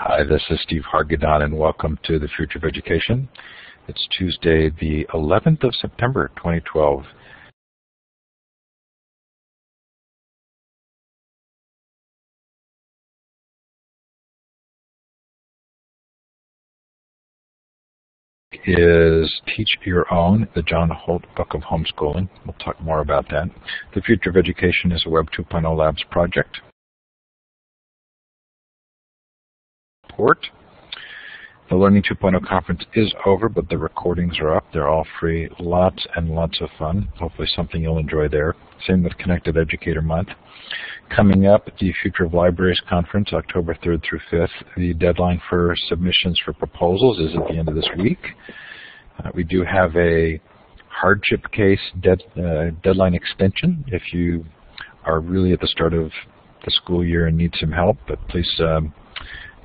Hi, this is Steve Hargadon, and welcome to the Future of Education. It's Tuesday, the 11th of September, 2012. Is Teach Your Own, the John Holt book of homeschooling. We'll talk more about that. The Future of Education is a Web 2.0 Labs project. The Learning 2.0 conference is over, but the recordings are up. They're all free. Lots and lots of fun. Hopefully something you'll enjoy there. Same with Connected Educator Month. Coming up, the Future of Libraries Conference, October 3rd through 5th. The deadline for submissions for proposals is at the end of this week. We do have a hardship case deadline extension if you are really at the start of the school year and need some help, but please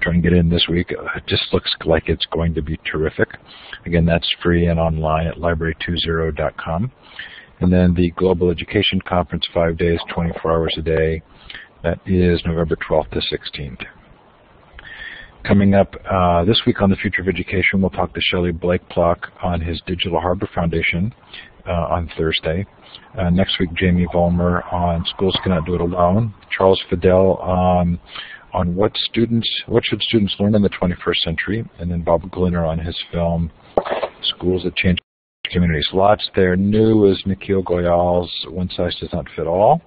try and get in this week. It just looks like it's going to be terrific. Again, that's free and online at library20.com. And then the Global Education Conference, 5 days, 24 hours a day. That is November 12th to 16th. Coming up this week on the Future of Education, we'll talk to Shelley Blake-Plock on his Digital Harbor Foundation on Thursday. Next week, Jamie Vollmer on Schools Cannot Do It Alone. Charles Fidel on what should students learn in the 21st century, and then Bob Glinner on his film Schools That Change Communities. Lots there. New is Nikhil Goyal's One Size Does Not Fit All.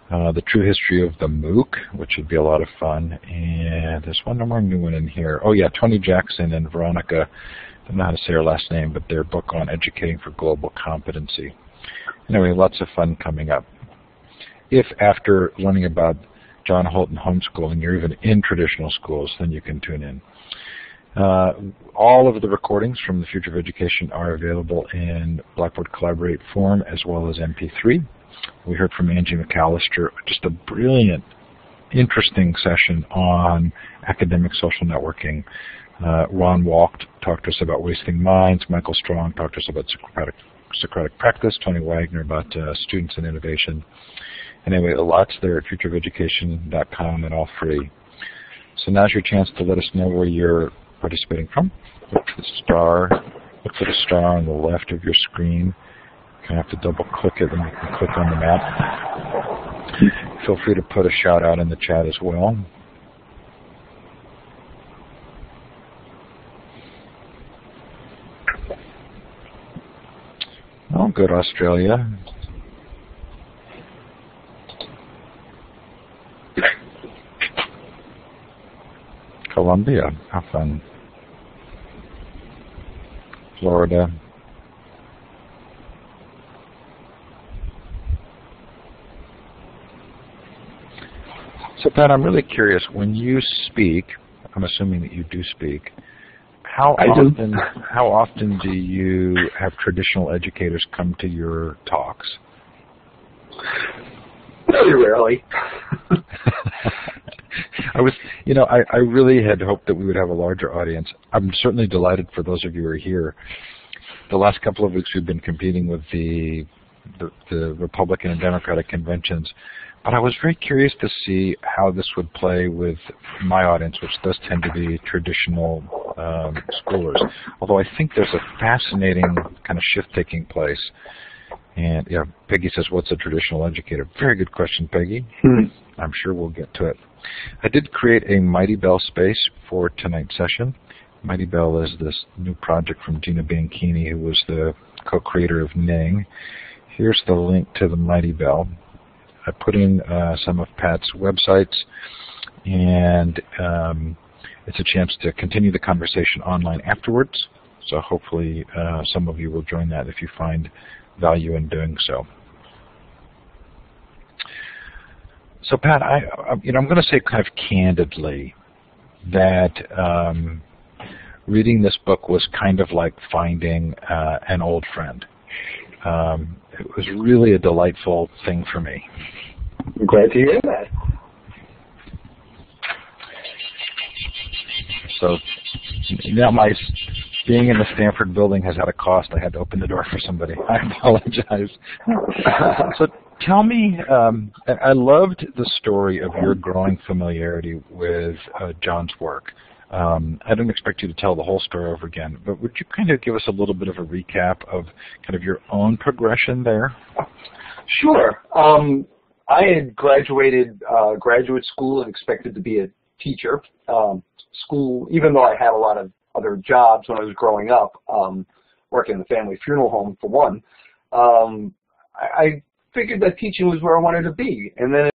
The True History of the MOOC, which would be a lot of fun. And there's one more new one in here. Oh yeah, Tony Jackson and Veronica, I don't know how to say her last name, but their book on educating for global competency. Anyway, lots of fun coming up. If after learning about John Holt and homeschooling, you're even in traditional schools, then you can tune in. All of the recordings from the Future of Education are available in Blackboard Collaborate form as well as MP3. We heard from Angie McAllister, just a brilliant, interesting session on academic social networking. Ron Walk talked to us about wasting minds. Michael Strong talked to us about Socratic practice. Tony Wagner about students and innovation. Anyway, lots there at futureofeducation.com and all free. So now's your chance to let us know where you're participating from. Look for the star on the left of your screen. You're going to have to double click it and you can click on the map. Feel free to put a shout out in the chat as well. Oh, good, Australia. Colombia, how fun. Florida. So Pat, I'm really curious, when you speak, I'm assuming that you do speak, how often do you have traditional educators come to your talks? Very rarely. I really had hoped that we would have a larger audience. I'm certainly delighted for those of you who are here. The last couple of weeks we've been competing with the Republican and Democratic conventions, but I was very curious to see how this would play with my audience, which does tend to be traditional schoolers. Although I think there's a fascinating kind of shift taking place. And yeah, Peggy says, what's a traditional educator? Very good question, Peggy. I'm sure we'll get to it. I did create a Mighty Bell space for tonight's session. Mighty Bell is this new project from Gina Bianchini, who was the co-creator of Ning. Here's the link to the Mighty Bell. I put in some of Pat's websites, and it's a chance to continue the conversation online afterwards. So hopefully some of you will join that if you find value in doing so. So Pat, I'm going to say kind of candidly that reading this book was kind of like finding an old friend. It was really a delightful thing for me. I'm glad to hear that. So now my being in the Stanford building has had a cost. I had to open the door for somebody. I apologize. So tell me, I loved the story of your growing familiarity with John's work. I don't expect you to tell the whole story over again, but would you kind of give us a little bit of a recap of kind of your own progression there? Sure. I had graduated graduate school and expected to be a teacher. School, even though I had a lot of other jobs when I was growing up, working in the family funeral home for one, I figured that teaching was where I wanted to be. And then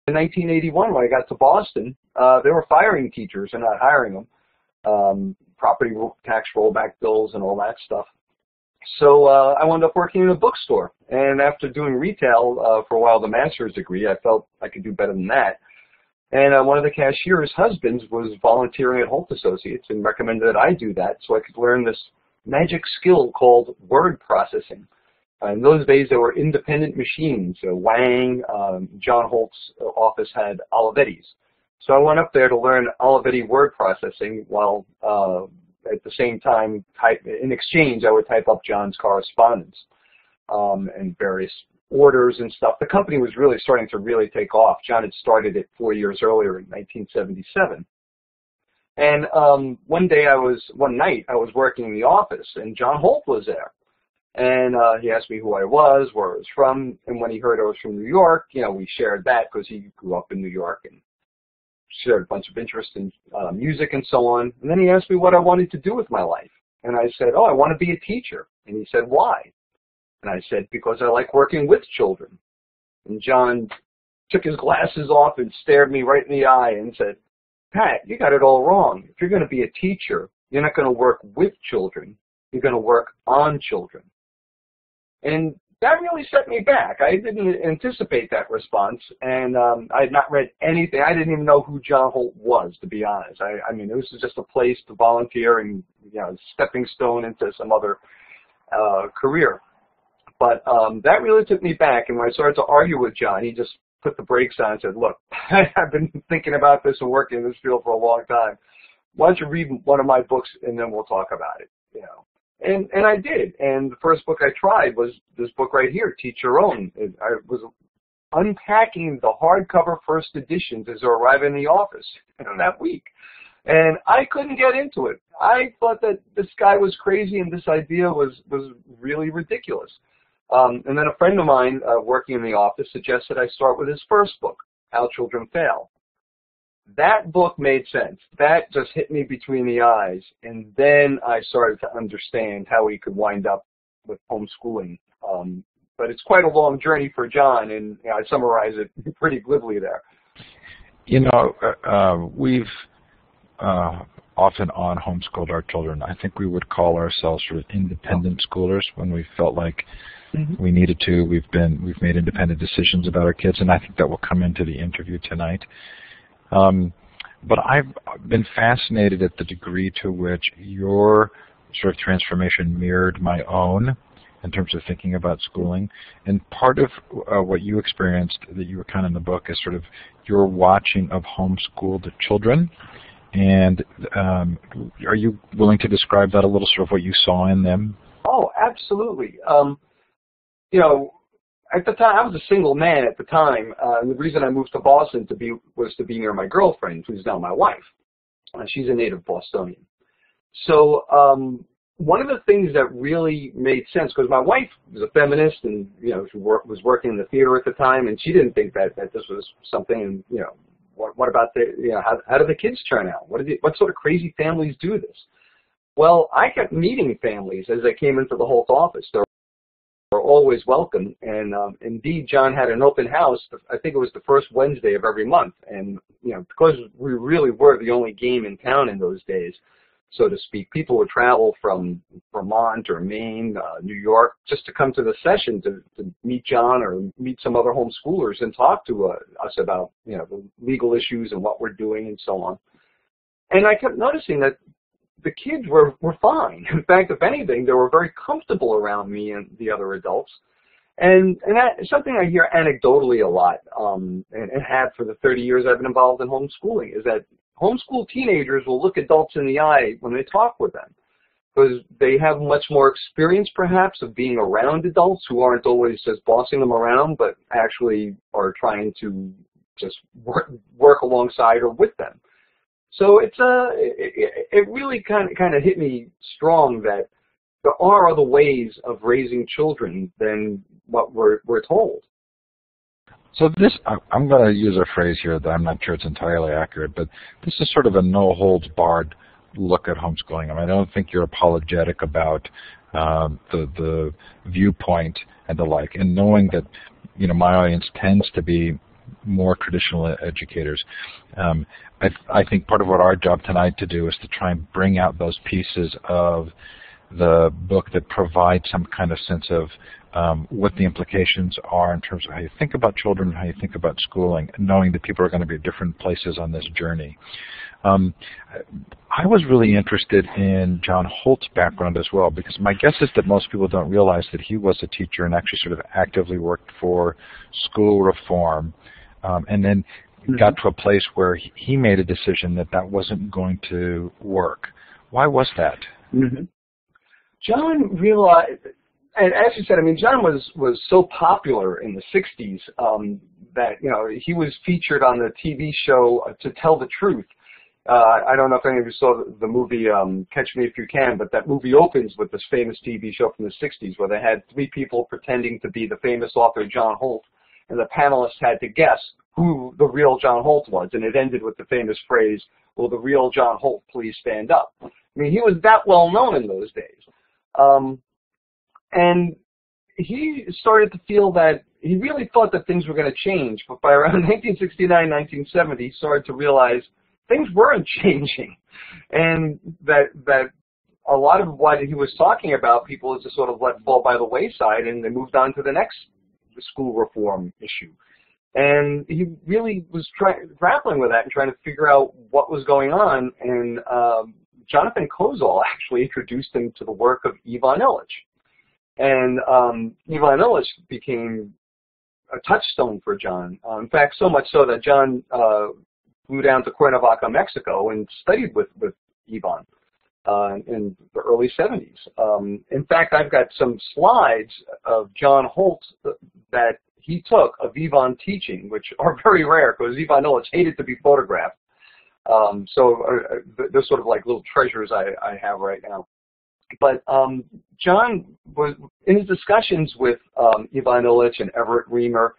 in 1981, when I got to Boston, they were firing teachers and not hiring them, property tax rollback bills and all that stuff. So I wound up working in a bookstore. And after doing retail for a while, the master's degree, I felt I could do better than that. And one of the cashier's husbands was volunteering at Holt Associates and recommended that I do that so I could learn this magic skill called word processing. In those days, there were independent machines. Wang, John Holt's office had Olivetti's. So I went up there to learn Olivetti word processing while at the same time, in exchange, I would type up John's correspondence and various orders and stuff. The company was really starting to really take off. John had started it 4 years earlier in 1977. And one night I was working in the office, and John Holt was there. And he asked me who I was, where I was from, and when he heard I was from New York, we shared that because he grew up in New York and shared a bunch of interest in music and so on. And then he asked me what I wanted to do with my life. And I said, I want to be a teacher. And he said, why? And I said, because I like working with children. And John took his glasses off and stared me right in the eye and said, Pat, you got it all wrong. If you're going to be a teacher, you're not going to work with children. You're going to work on children. And that really set me back. I didn't anticipate that response, and I had not read anything. I didn't even know who John Holt was, to be honest. I mean, this was just a place to volunteer and, stepping stone into some other career. But that really took me back, and when I started to argue with John, he just put the brakes on and said, look, I've been thinking about this and working in this field for a long time. Why don't you read one of my books, and then we'll talk about it, And I did. And the first book I tried was this book right here, Teach Your Own. I was unpacking the hardcover first editions as they were arriving in the office that week. And I couldn't get into it. I thought that this guy was crazy and this idea was really ridiculous. And then a friend of mine working in the office suggested I start with his first book, How Children Fail. That book made sense. That just hit me between the eyes, and then I started to understand how we could wind up with homeschooling. But it's quite a long journey for John, and I summarize it pretty glibly there. We've often on homeschooled our children. I think we would call ourselves sort of independent schoolers when we felt like we needed to. We've made independent decisions about our kids, and I think that will come into the interview tonight. But I've been fascinated at the degree to which your sort of transformation mirrored my own in terms of thinking about schooling. And part of what you experienced that you were kind of in the book is sort of your watching of homeschooled children. And are you willing to describe that a little, sort of what you saw in them? Oh, absolutely. At the time, I was a single man at the time, and the reason I moved to Boston was to be near my girlfriend, who's now my wife. She's a native Bostonian. So one of the things that really made sense, because my wife was a feminist, and she was working in the theater at the time, and she didn't think that this was something. And what about how do the kids turn out? What sort of crazy families do this? Well, I kept meeting families as they came into the Holt office. They were always welcome, and indeed, John had an open house. I think it was the first Wednesday of every month, and because we really were the only game in town in those days, so to speak, people would travel from Vermont or Maine, New York, just to come to the session to meet John or meet some other homeschoolers and talk to us about the legal issues and what we're doing and so on. And I kept noticing that the kids were fine. In fact, if anything, they were very comfortable around me and the other adults. And that's something I hear anecdotally a lot, and have for the 30 years I've been involved in homeschooling, is that homeschool teenagers will look adults in the eye when they talk with them, because they have much more experience, perhaps, of being around adults who aren't always just bossing them around, but actually are trying to just work alongside or with them. So it really kind of hit me strong that there are other ways of raising children than what we're told. So this, I'm going to use a phrase here that I'm not sure it's entirely accurate, but this is sort of a no-holds-barred look at homeschooling. I mean, I don't think you're apologetic about the viewpoint and the like, and knowing that, you know, my audience tends to be more traditional educators. I think part of what our job tonight to do is to try and bring out those pieces of the book that provide some kind of sense of what the implications are in terms of how you think about children, how you think about schooling, knowing that people are going to be at different places on this journey. I was really interested in John Holt's background as well, because my guess is that most people don't realize that he was a teacher and actually sort of actively worked for school reform, and then got to a place where he made a decision that that wasn't going to work. Why was that? John realized, and as you said, I mean, John was so popular in the 60s that, you know, he was featured on the TV show To Tell the Truth. I don't know if any of you saw the movie Catch Me If You Can, but that movie opens with this famous TV show from the 60s where they had three people pretending to be the famous author John Holt, and the panelists had to guess who the real John Holt was, and it ended with the famous phrase, "Will the real John Holt please stand up?" I mean, he was that well known in those days. And he started to feel that he really thought that things were going to change, but by around 1969, 1970, he started to realize things weren't changing, and that a lot of what he was talking about, people just sort of let fall by the wayside, and they moved on to the next school reform issue. And he really was grappling with that and trying to figure out what was going on, and Jonathan Kozol actually introduced him to the work of Ivan Illich. And Ivan Illich became a touchstone for John. In fact, so much so that John flew down to Cuernavaca, Mexico, and studied with Ivan in the early 70s. In fact, I've got some slides of John Holt that he took of Ivan teaching, which are very rare because Ivan Illich hated to be photographed. So they're sort of like little treasures I have right now. But John was, in his discussions with Ivan Illich and Everett Reamer,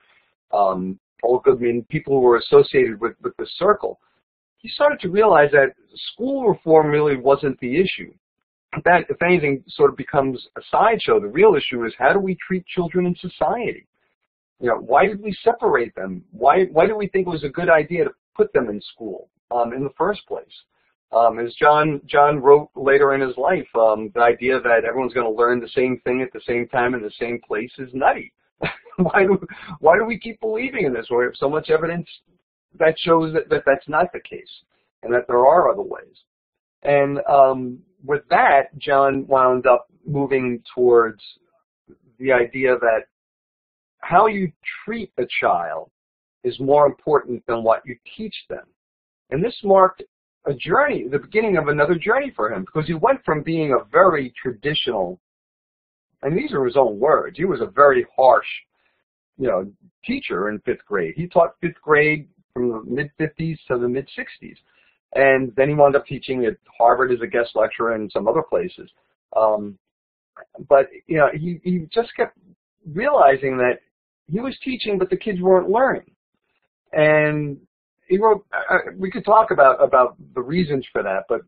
Paul Goodman, people who were associated with the circle, he started to realize that school reform really wasn't the issue. That, if anything, sort of becomes a sideshow. The real issue is how do we treat children in society? You know, why did we separate them? Why do we think it was a good idea to put them in school in the first place? As John wrote later in his life, the idea that everyone's going to learn the same thing at the same time in the same place is nutty. Why do we keep believing in this? We have so much evidence that shows that that's not the case, and that there are other ways. And with that, John wound up moving towards the idea that how you treat a child is more important than what you teach them. And this marked a journey, the beginning of another journey for him, because he went from being a very traditional, and these are his own words, he was a very harsh, you know, teacher in fifth grade. He taught fifth grade from the mid-50s to the mid-60s. And then he wound up teaching at Harvard as a guest lecturer and some other places. But, you know, he just kept realizing that he was teaching, but the kids weren't learning. And he wrote, we could talk about the reasons for that, but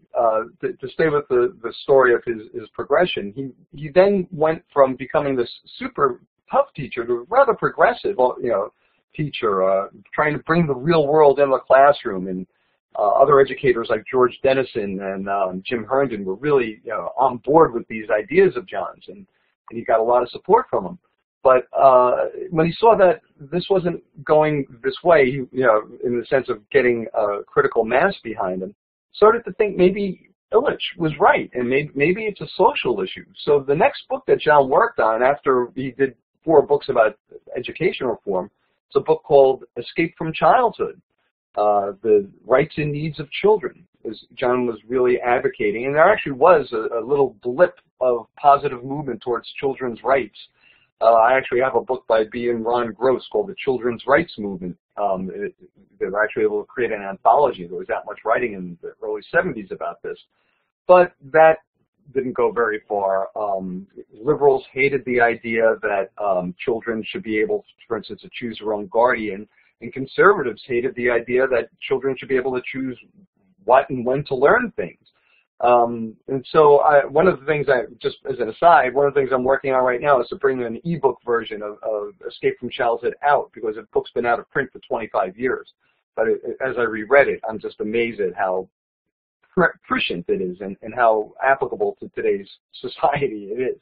to stay with the story of his progression, he then went from becoming this super tough teacher to a rather progressive, you know, teacher, trying to bring the real world in the classroom. And other educators like George Dennison and Jim Herndon were really, you know, on board with these ideas of John's, and he got a lot of support from them. But when he saw that this wasn't going this way, you know, in the sense of getting a critical mass behind him, started to think maybe Illich was right, and maybe it's a social issue. So the next book that John worked on after he did 4 books about education reform, it's a book called Escape from Childhood, The Rights and Needs of Children, as John was really advocating. And there actually was a little blip of positive movement towards children's rights. I actually have a book by B. and Ron Gross called The Children's Rights Movement, they were actually able to create an anthology. There was that much writing in the early 70s about this. But that didn't go very far. Liberals hated the idea that children should be able, for instance, to choose their own guardian, and conservatives hated the idea that children should be able to choose what and when to learn things. And so one of the things just as an aside, one of the things I'm working on right now is to bring an ebook version of Escape from Childhood out, because the book's been out of print for 25 years. But as I reread it, I'm just amazed at how prescient it is and how applicable to today's society it is.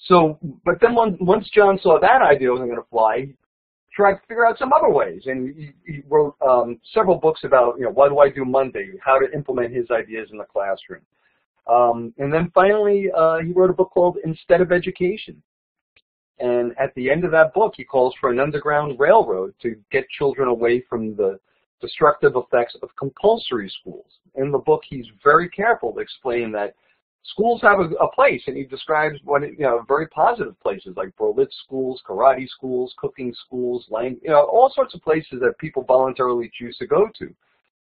So, but then once John saw that idea wasn't going to fly, he tried to figure out some other ways, and he wrote several books about, what do I do Monday, how to implement his ideas in the classroom. And then finally, he wrote a book called Instead of Education. And at the end of that book, he calls for an underground railroad to get children away from the destructive effects of compulsory schools. In the book, he's very careful to explain that schools have a place, and he describes very positive places like Berlitz schools, karate schools, cooking schools, all sorts of places that people voluntarily choose to go to.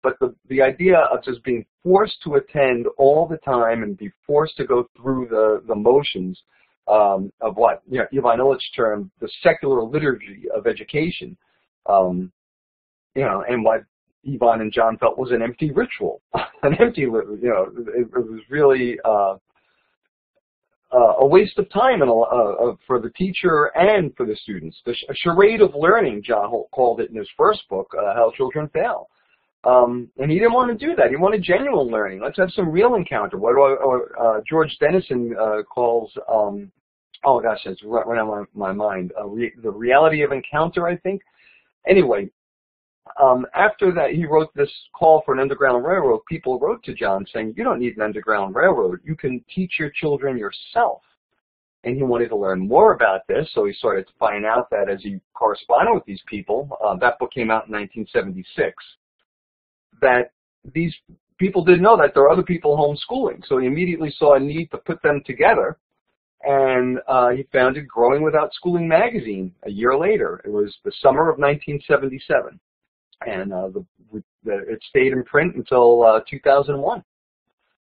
But the idea of just being forced to attend all the time and be forced to go through the motions of what Ivan Illich termed the secular liturgy of education, and what Ivan and John felt was an empty ritual, it was really a waste of time for the teacher and for the students. A charade of learning, John Holt called it in his first book, How Children Fail. And he didn't want to do that. He wanted genuine learning. Let's have some real encounter. George Dennison calls, oh gosh, that's right on my mind, the reality of encounter, I think. Anyway, after that, he wrote this call for an underground railroad. People wrote to John saying, you don't need an underground railroad. You can teach your children yourself. And he wanted to learn more about this, so he started to find out that as he corresponded with these people, that book came out in 1976, that these people didn't know that there are other people homeschooling. So he immediately saw a need to put them together, and he founded Growing Without Schooling magazine a year later. It was the summer of 1977. And it stayed in print until 2001.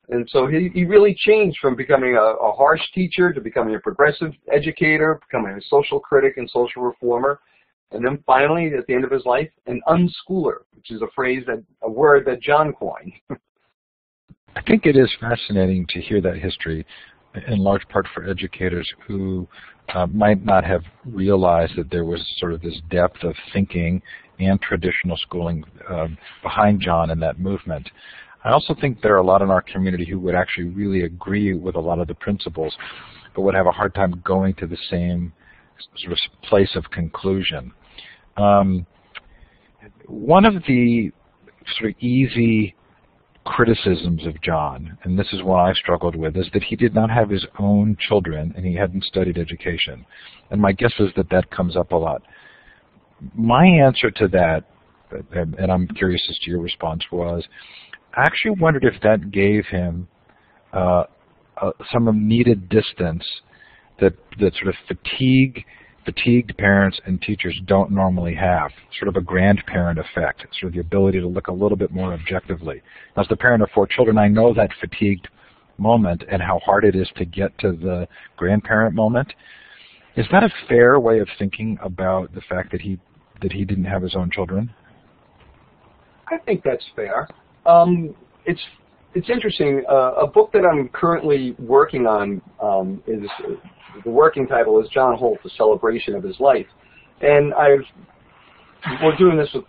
And so he really changed from becoming a harsh teacher to becoming a progressive educator, becoming a social critic and social reformer, and then finally, at the end of his life, an unschooler, which is a word that John coined. I think it is fascinating to hear that history, in large part for educators who might not have realized that there was sort of this depth of thinking and traditional schooling behind John and that movement. I also think there are a lot in our community who would actually really agree with a lot of the principles, but would have a hard time going to the same sort of place of conclusion. One of the sort of easy criticisms of John, and this is one I struggled with, is that he did not have his own children and he hadn't studied education. And my guess is that that comes up a lot. My answer to that, and I'm curious as to your response, was I actually wondered if that gave him some needed distance that sort of fatigued parents and teachers don't normally have, sort of a grandparent effect, sort of the ability to look a little bit more objectively. As the parent of 4 children, I know that fatigued moment and how hard it is to get to the grandparent moment. Is that a fair way of thinking about the fact that he didn't have his own children? I think that's fair. It's interesting. A book that I'm currently working on is the working title is John Holt: The Celebration of His Life, and we're doing this with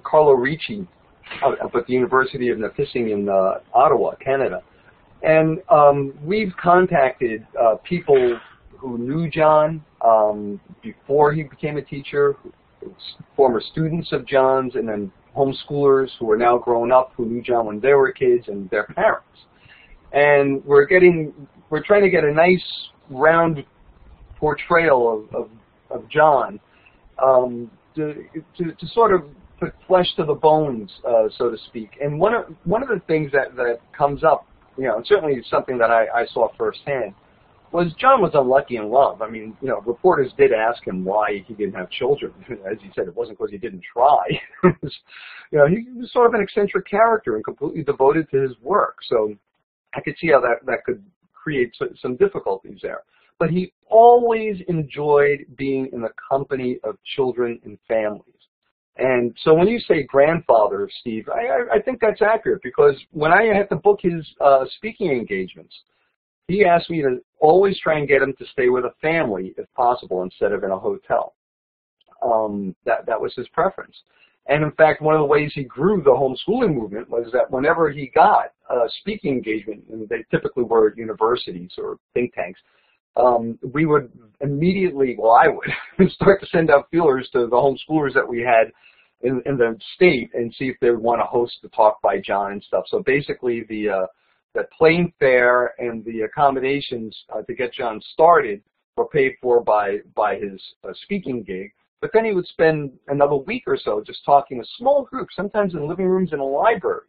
Carlo Ricci up at the University of Nipissing in Ottawa, Canada, and we've contacted people who knew John before he became a teacher, former students of John's, and then homeschoolers who are now grown up who knew John when they were kids, and their parents. And we're trying to get a nice round portrayal of John to sort of put flesh to the bones, so to speak. And one of the things that comes up, and certainly something that I saw firsthand, was John was unlucky in love. I mean, you know, reporters did ask him why he didn't have children. As he said, it wasn't because he didn't try. You know, he was sort of an eccentric character and completely devoted to his work. So I could see how that could create some difficulties there. But he always enjoyed being in the company of children and families. And so when you say grandfather, Steve, I think that's accurate, because when I had to book his speaking engagements, he asked me to always try and get him to stay with a family if possible instead of in a hotel. That was his preference. And in fact, one of the ways he grew the homeschooling movement was that whenever he got a speaking engagement, and they typically were at universities or think tanks, we would immediately, well, I would start to send out feelers to the homeschoolers that we had in the state and see if they would want to host the talk by John and stuff. So basically the plane fare and the accommodations to get John started were paid for by his speaking gig. But then he would spend another week or so just talking to small groups, sometimes in living rooms and in libraries.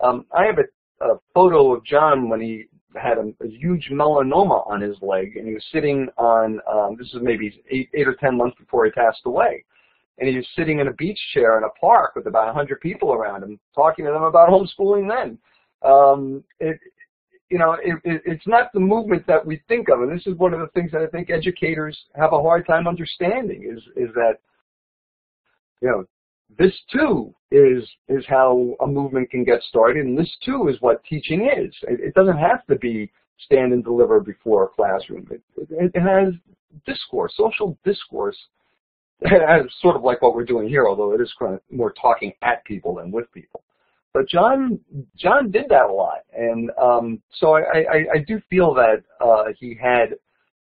I have a photo of John when he had a huge melanoma on his leg, and he was sitting on, this is maybe 8 or 10 months before he passed away, and he was sitting in a beach chair in a park with about 100 people around him, talking to them about homeschooling then. It's not the movement that we think of, and this is one of the things that I think educators have a hard time understanding, is that, you know, this too is how a movement can get started, and this too is what teaching is. It doesn't have to be stand and deliver before a classroom. It has discourse, social discourse, sort of like what we're doing here, although it is kind of more talking at people than with people. But John did that a lot, and so I do feel that he had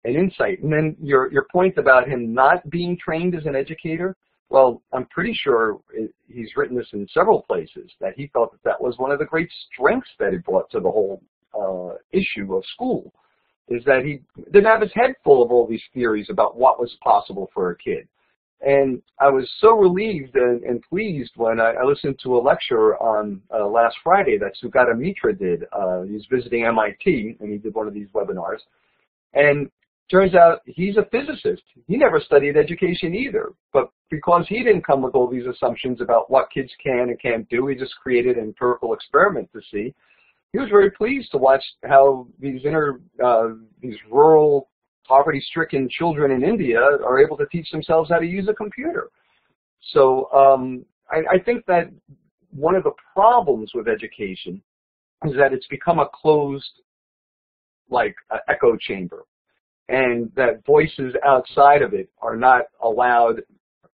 an insight. And then your point about him not being trained as an educator, well, I'm pretty sure he's written this in several places, that he felt that was one of the great strengths that he brought to the whole issue of school, is that he didn't have his head full of all these theories about what was possible for a kid. And I was so relieved and pleased when I listened to a lecture on last Friday that Sugata Mitra did. He's visiting MIT, and he did one of these webinars. And turns out he's a physicist. He never studied education either. But because he didn't come with all these assumptions about what kids can and can't do, he just created an empirical experiment to see. He was very pleased to watch how these rural, poverty-stricken children in India are able to teach themselves how to use a computer. So I think that one of the problems with education is that it's become a closed, like, echo chamber, and that voices outside of it are not allowed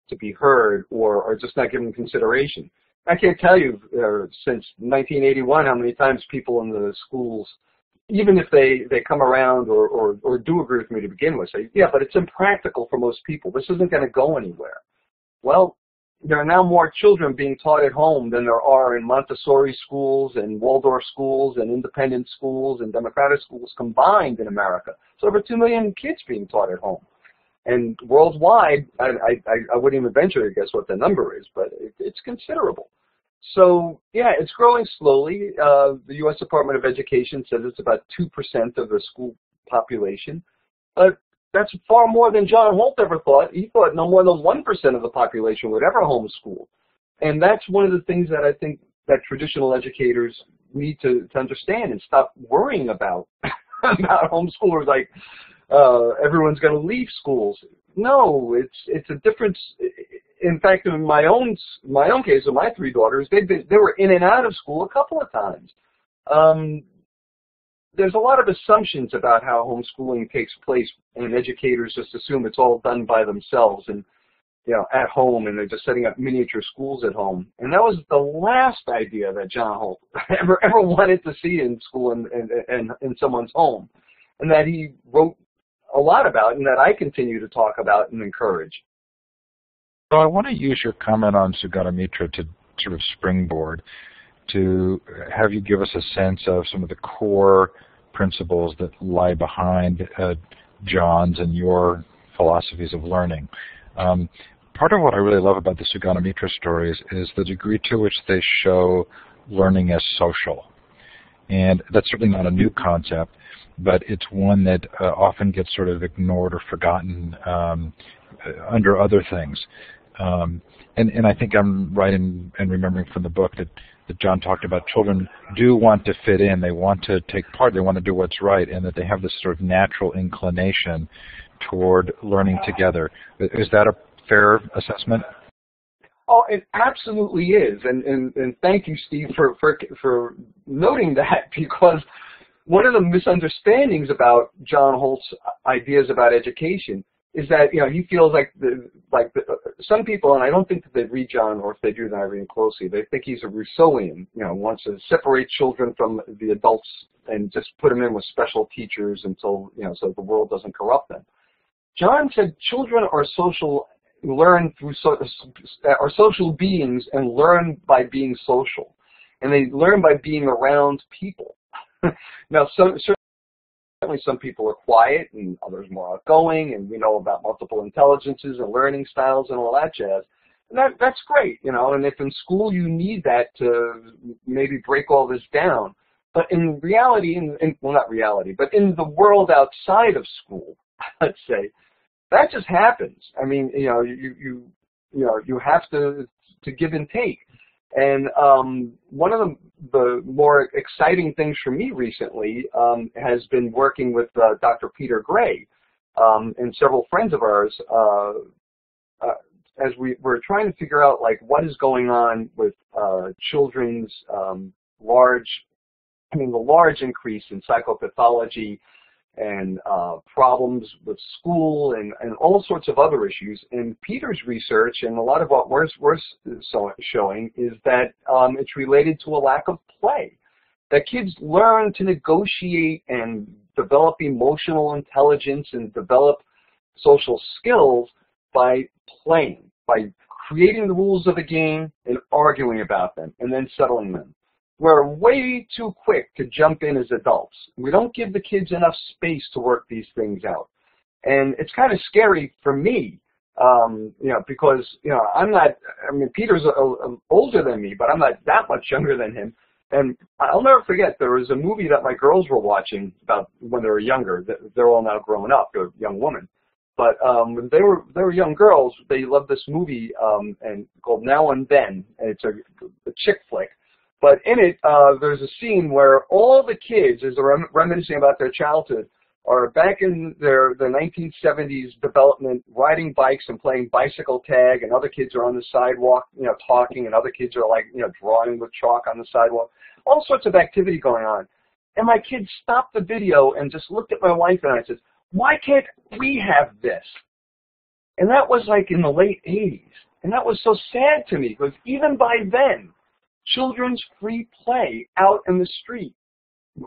to be heard or are just not given consideration. I can't tell you since 1981 how many times people in the schools, even if they come around or do agree with me to begin with, say, yeah, but it's impractical for most people. This isn't going to go anywhere. Well, there are now more children being taught at home than there are in Montessori schools and Waldorf schools and independent schools and democratic schools combined in America. So over 2 million kids being taught at home. And worldwide, I wouldn't even venture to guess what the number is, but it's considerable. So, yeah, it's growing slowly. The U.S. Department of Education says it's about 2% of the school population. But that's far more than John Holt ever thought. He thought no more than 1% of the population would ever homeschool. And that's one of the things that I think that traditional educators need to understand and stop worrying about, about homeschoolers like everyone's going to leave schools. No, it's a difference. In fact, in my own case with my 3 daughters, they were in and out of school a couple of times. There's a lot of assumptions about how homeschooling takes place, and educators just assume it's all done by themselves and, you know, at home, and they're just setting up miniature schools at home. And that was the last idea that John Holt ever wanted to see in school and in someone's home, and that he wrote a lot about, and that I continue to talk about and encourage. So I want to use your comment on Sugata Mitra to sort of springboard to have you give us a sense of some of the core principles that lie behind John's and your philosophies of learning. Part of what I really love about the Sugata Mitra stories is the degree to which they show learning as social. And that's certainly not a new concept. but it's one that often gets sort of ignored or forgotten under other things. And I think I'm right in remembering from the book that John talked about children do want to fit in, they want to take part, they want to do what's right, and that they have this sort of natural inclination toward learning together. Is that a fair assessment? Oh, it absolutely is, and thank you, Steve, for noting that, because one of the misunderstandings about John Holt's ideas about education is that, you know, he feels like some people, and I don't think that they read John, or if they do, then I read him closely, they think he's a Rousseauian, you know, wants to separate children from the adults and just put them in with special teachers until, you know, so the world doesn't corrupt them. John said children are social, learn through are social beings and learn by being social, and they learn by being around people. Now, certainly some people are quiet and others more outgoing, and we know about multiple intelligences and learning styles and all that jazz. And that's great, you know, and if in school you need that to maybe break all this down. But in reality, well, not reality, but in the world outside of school, let's say, that just happens. I mean, you know, you have to give and take. And one of the more exciting things for me recently has been working with Dr. Peter Gray and several friends of ours as we're trying to figure out, like, what is going on with children's the large increase in psychopathology and problems with school and all sorts of other issues. And Peter's research and a lot of what we're showing is that it's related to a lack of play, that kids learn to negotiate and develop emotional intelligence and develop social skills by playing, by creating the rules of a game and arguing about them and then settling them. We're way too quick to jump in as adults. We don't give the kids enough space to work these things out. And it's kind of scary for me, you know, because, you know, Peter's older than me, but I'm not that much younger than him. And I'll never forget, there was a movie that my girls were watching about when they were younger. They're all now grown up, they're young women. But when they were young girls, they loved this movie and called Now and Then. And it's a chick flick. But in it, there's a scene where all the kids, as they're reminiscing about their childhood, are back in their 1970s development, riding bikes and playing bicycle tag, and other kids are on the sidewalk, you know, talking, and other kids are, like, you know, drawing with chalk on the sidewalk. All sorts of activity going on. And my kids stopped the video and just looked at my wife and I said, "Why can't we have this?" And that was like in the late 80s. And that was so sad to me, because even by then, children's free play out in the street.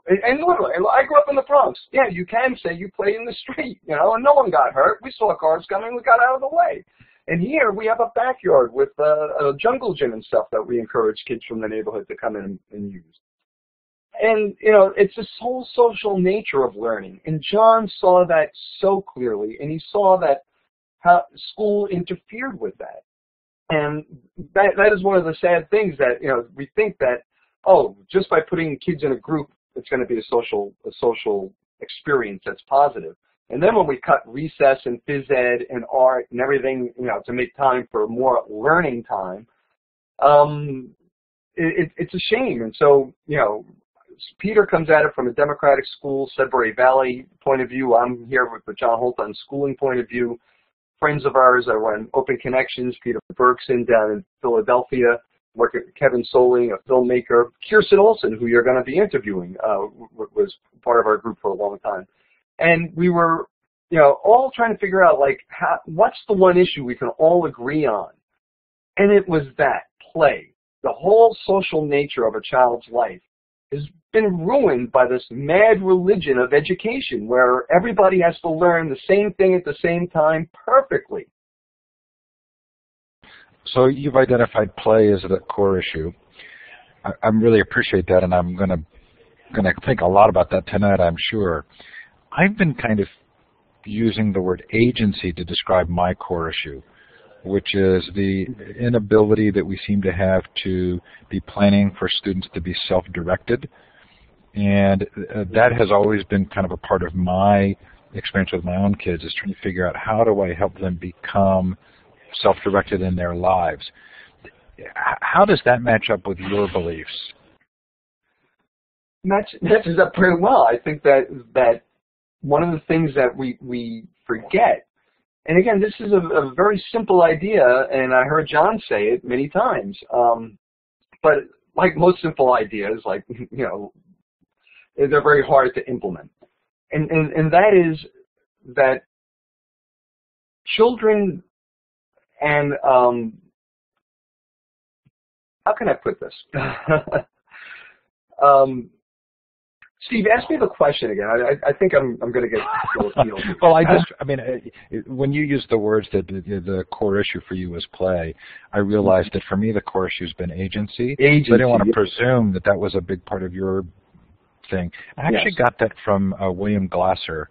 And literally, I grew up in the Bronx. Yeah, you can say you play in the street, you know, and no one got hurt. We saw cars coming, we got out of the way. And here we have a backyard with a jungle gym and stuff that we encourage kids from the neighborhood to come in and use. And, you know, it's this whole social nature of learning. And John saw that so clearly, and he saw that how school interfered with that. And that is one of the sad things that, you know, we think that, oh, just by putting kids in a group, it's going to be a social experience that's positive. And then when we cut recess and phys ed and art and everything, you know, to make time for more learning time, it's a shame. And so, you know, Peter comes at it from a democratic school, Sudbury Valley point of view. I'm here with the John Holt on schooling point of view. Friends of ours that run Open Connections, Peter Bergson down in Philadelphia, working with Kevin Soling, a filmmaker, Kirsten Olsen, who you're going to be interviewing, was part of our group for a long time. And we were, you know, all trying to figure out, like, what's the one issue we can all agree on? And it was that, play. The whole social nature of a child's life has been ruined by this mad religion of education where everybody has to learn the same thing at the same time perfectly. So you've identified play as the core issue. I really appreciate that, and I'm going to think a lot about that tonight, I'm sure. I've been kind of using the word agency to describe my core issue, which is the inability that we seem to have to be planning for students to be self-directed And that has always been kind of a part of my experience with my own kids, is trying to figure out how do I help them become self-directed in their lives. How does that match up with your beliefs? Matches up pretty well. I think that one of the things that we forget, and again, this is a very simple idea, and I heard John say it many times, but like most simple ideas, like, they're very hard to implement. And that is that children and, how can I put this? Steve, ask me the question again. I think I'm going to get field. Well, when you use the words that the core issue for you was play, I realized that for me the core issue has been agency. So I didn't want to presume that was a big part of your thing. I actually got that from William Glasser,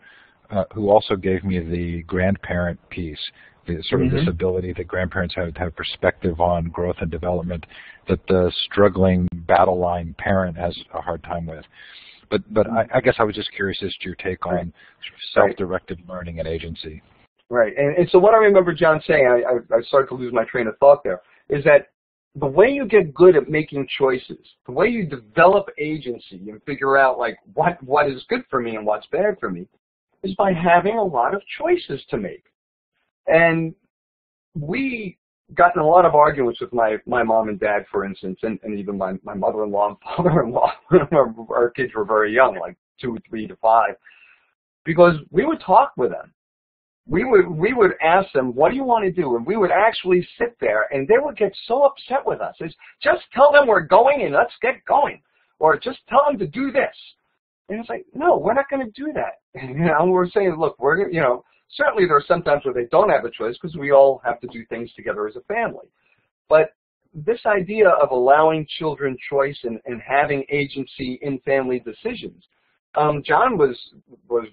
who also gave me the grandparent piece, the sort of this ability that grandparents have to have perspective on growth and development that the struggling battle line parent has a hard time with. But I guess I was just curious as to your take on self-directed learning and agency. Right. And so what I remember John saying, I started to lose my train of thought there, is that the way you get good at making choices, the way you develop agency and figure out like what is good for me and what's bad for me, is by having a lot of choices to make. And we got in a lot of arguments with my mom and dad, for instance, and even my mother-in-law and father-in-law. Our kids were very young, like 2, 3 to 5, because we would talk with them. We would ask them, what do you want to do? And we would actually sit there, and they would get so upset with us. It's just tell them we're going and let's get going. Or just tell them to do this. And it's like, no, we're not going to do that. We're saying, look, certainly there are some times where they don't have a choice because we all have to do things together as a family. But this idea of allowing children choice and having agency in family decisions, John was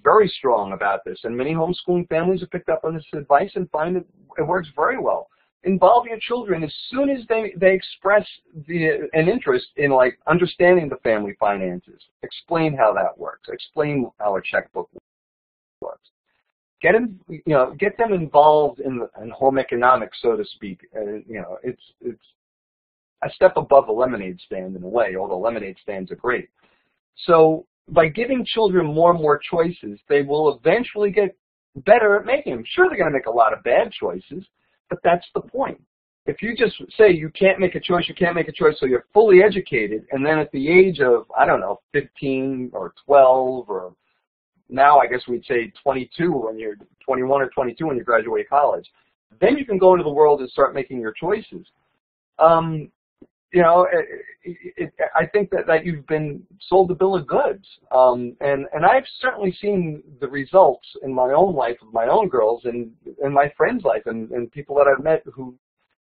very strong about this, and many homeschooling families have picked up on this advice and find that it works very well. Involve your children as soon as they express an interest in like understanding the family finances. Explain how that works. Explain how a checkbook works. Get them involved in home economics, so to speak. It's a step above the lemonade stand in a way, although lemonade stands are great. So by giving children more and more choices, they will eventually get better at making them. Sure, they're going to make a lot of bad choices, but that's the point. If you just say you can't make a choice, so you're fully educated, and then at the age of, 15 or 12 or now I guess we'd say 22 when you're 21 or 22 when you graduate college. Then you can go into the world and start making your choices. I think that you've been sold a bill of goods. And I've certainly seen the results in my own life of my own girls and my friends' life and people that I've met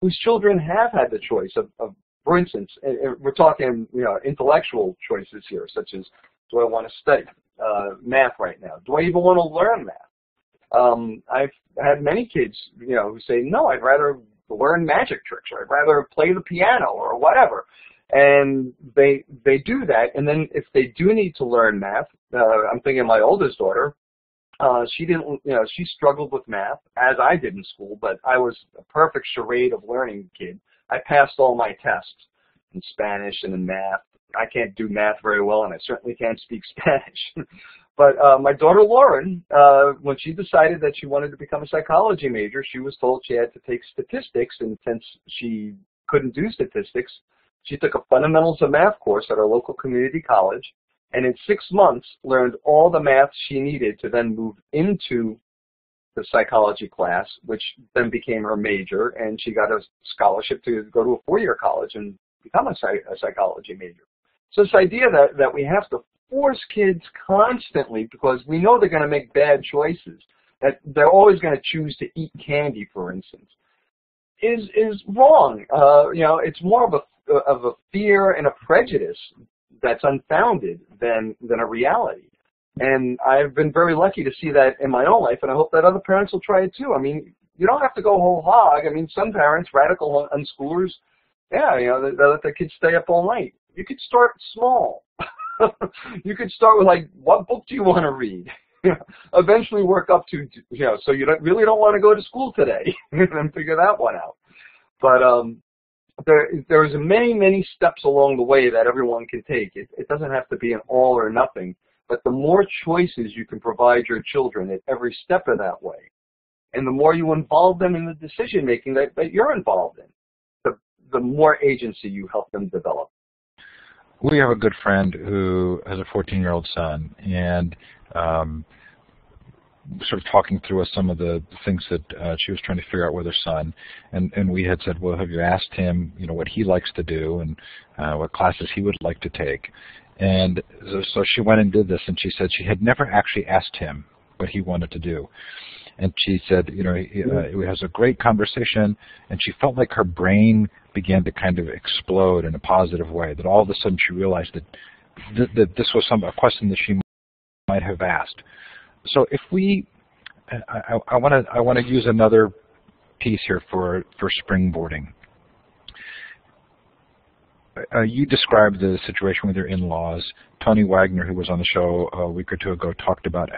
whose children have had the choice of for instance, we're talking, intellectual choices here, such as, do I want to study math right now? Do I even want to learn math? I've had many kids, who say, no, I'd rather learn magic tricks, or I'd rather play the piano or whatever. And they do that. And then if they do need to learn math, I'm thinking of my oldest daughter, she struggled with math, as I did in school, but I was a perfect charade of learning kid. I passed all my tests in Spanish and in math. I can't do math very well, and I certainly can't speak Spanish. But my daughter Lauren, when she decided that she wanted to become a psychology major, she was told she had to take statistics, and since she couldn't do statistics, she took a fundamentals of math course at our local community college, and in 6 months learned all the math she needed to then move into the psychology class, which then became her major, and she got a scholarship to go to a 4-year college and become a psychology major. So this idea that we have to force kids constantly because we know they're going to make bad choices, that they're always going to choose to eat candy, for instance, is wrong. It's more of a fear and a prejudice that's unfounded than a reality. And I've been very lucky to see that in my own life, and I hope that other parents will try it too. I mean, you don't have to go whole hog. I mean, some parents, radical unschoolers, they let their kids stay up all night. You could start small. You could start with, like, what book do you want to read? Eventually work up to, so you really don't want to go to school today, and then figure that one out. But there's many, many steps along the way that everyone can take. It doesn't have to be an all or nothing, but the more choices you can provide your children at every step of that way, and the more you involve them in the decision-making that you're involved in, the more agency you help them develop. We have a good friend who has a 14-year-old son, and sort of talking through some of the things that she was trying to figure out with her son, and we had said, well, have you asked him, what he likes to do and what classes he would like to take? And so she went and did this, and she said she had never actually asked him what he wanted to do. And she said, it was a great conversation, and she felt like her brain began to kind of explode in a positive way, that all of a sudden she realized that this was a question that she might have asked. So if I want to use another piece here for springboarding. You described the situation with your in-laws. Tony Wagner, who was on the show a week or two ago, talked about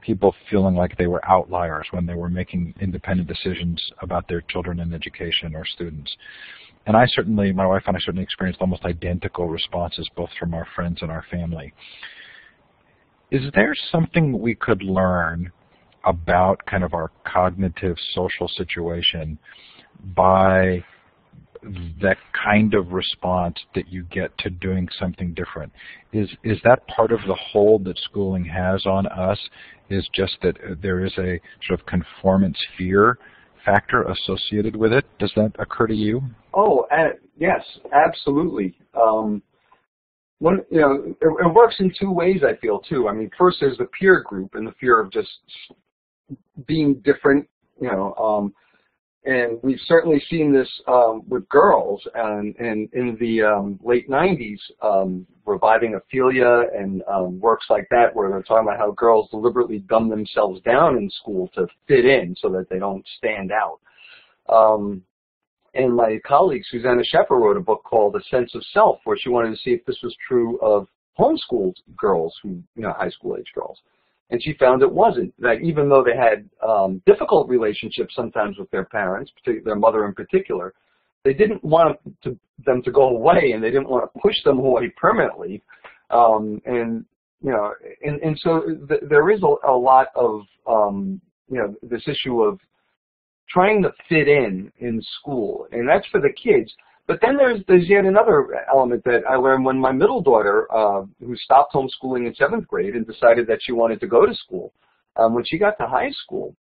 people feeling like they were outliers when they were making independent decisions about their children and education or students. And my wife and I certainly experienced almost identical responses, both from our friends and our family. Is there something we could learn about kind of our cognitive social situation by that kind of response that you get to doing something different? Is that part of the hold that schooling has on us, is just that there is a sort of conformance fear factor associated with it? Does that occur to you? Oh, yes, absolutely. It works in two ways, I feel, too. I mean, first there's the peer group and the fear of just being different, and we've certainly seen this with girls, and in the late 90s, reviving Ophelia and works like that, where they're talking about how girls deliberately dumb themselves down in school to fit in so that they don't stand out. And my colleague, Susanna Sheffer, wrote a book called A Sense of Self, where she wanted to see if this was true of homeschooled girls, high school age girls. And she found it wasn't, that even though they had difficult relationships sometimes with their parents, their mother in particular, they didn't want them to go away, and they didn't want to push them away permanently. And so there is a lot of, this issue of trying to fit in school, and that's for the kids. But then there's yet another element that I learned when my middle daughter, who stopped homeschooling in 7th grade and decided that she wanted to go to school, when she got to high school,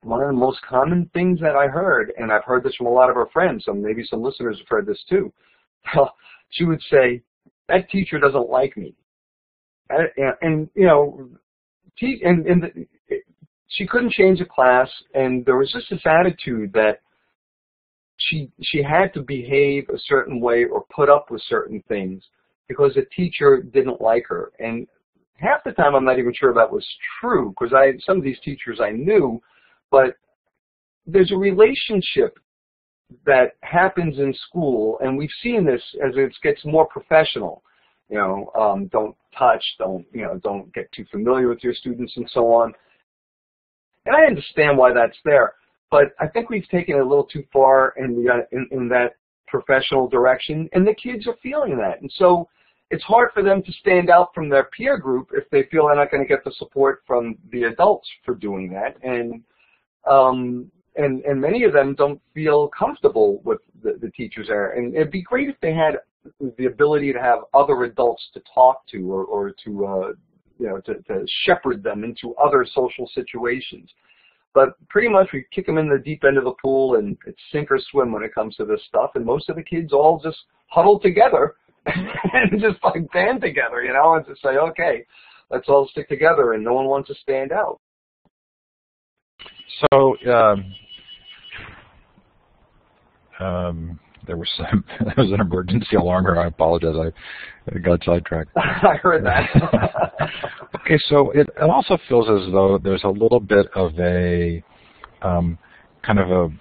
one of the most common things that I heard, and I've heard this from a lot of her friends, so maybe some listeners have heard this too, she would say, that teacher doesn't like me. She couldn't change a class, and there was just this attitude that she had to behave a certain way or put up with certain things because the teacher didn't like her. And half the time I'm not even sure that was true, because some of these teachers I knew, but there's a relationship that happens in school, and we've seen this as it gets more professional. Don't touch, don't get too familiar with your students and so on. And I understand why that's there, but I think we've taken it a little too far in that professional direction, and the kids are feeling that. And so it's hard for them to stand out from their peer group if they feel they're not going to get the support from the adults for doing that. And many of them don't feel comfortable with the teachers there. And it'd be great if they had the ability to have other adults to talk to or to shepherd them into other social situations. But pretty much we kick them in the deep end of the pool, and it's sink or swim when it comes to this stuff. And most of the kids all just huddle together and just like band together, and just say, okay, let's all stick together, and no one wants to stand out. So there was an emergency alarm here. I apologize. I got sidetracked. I heard that. Okay, so it also feels as though there's a little bit of a kind of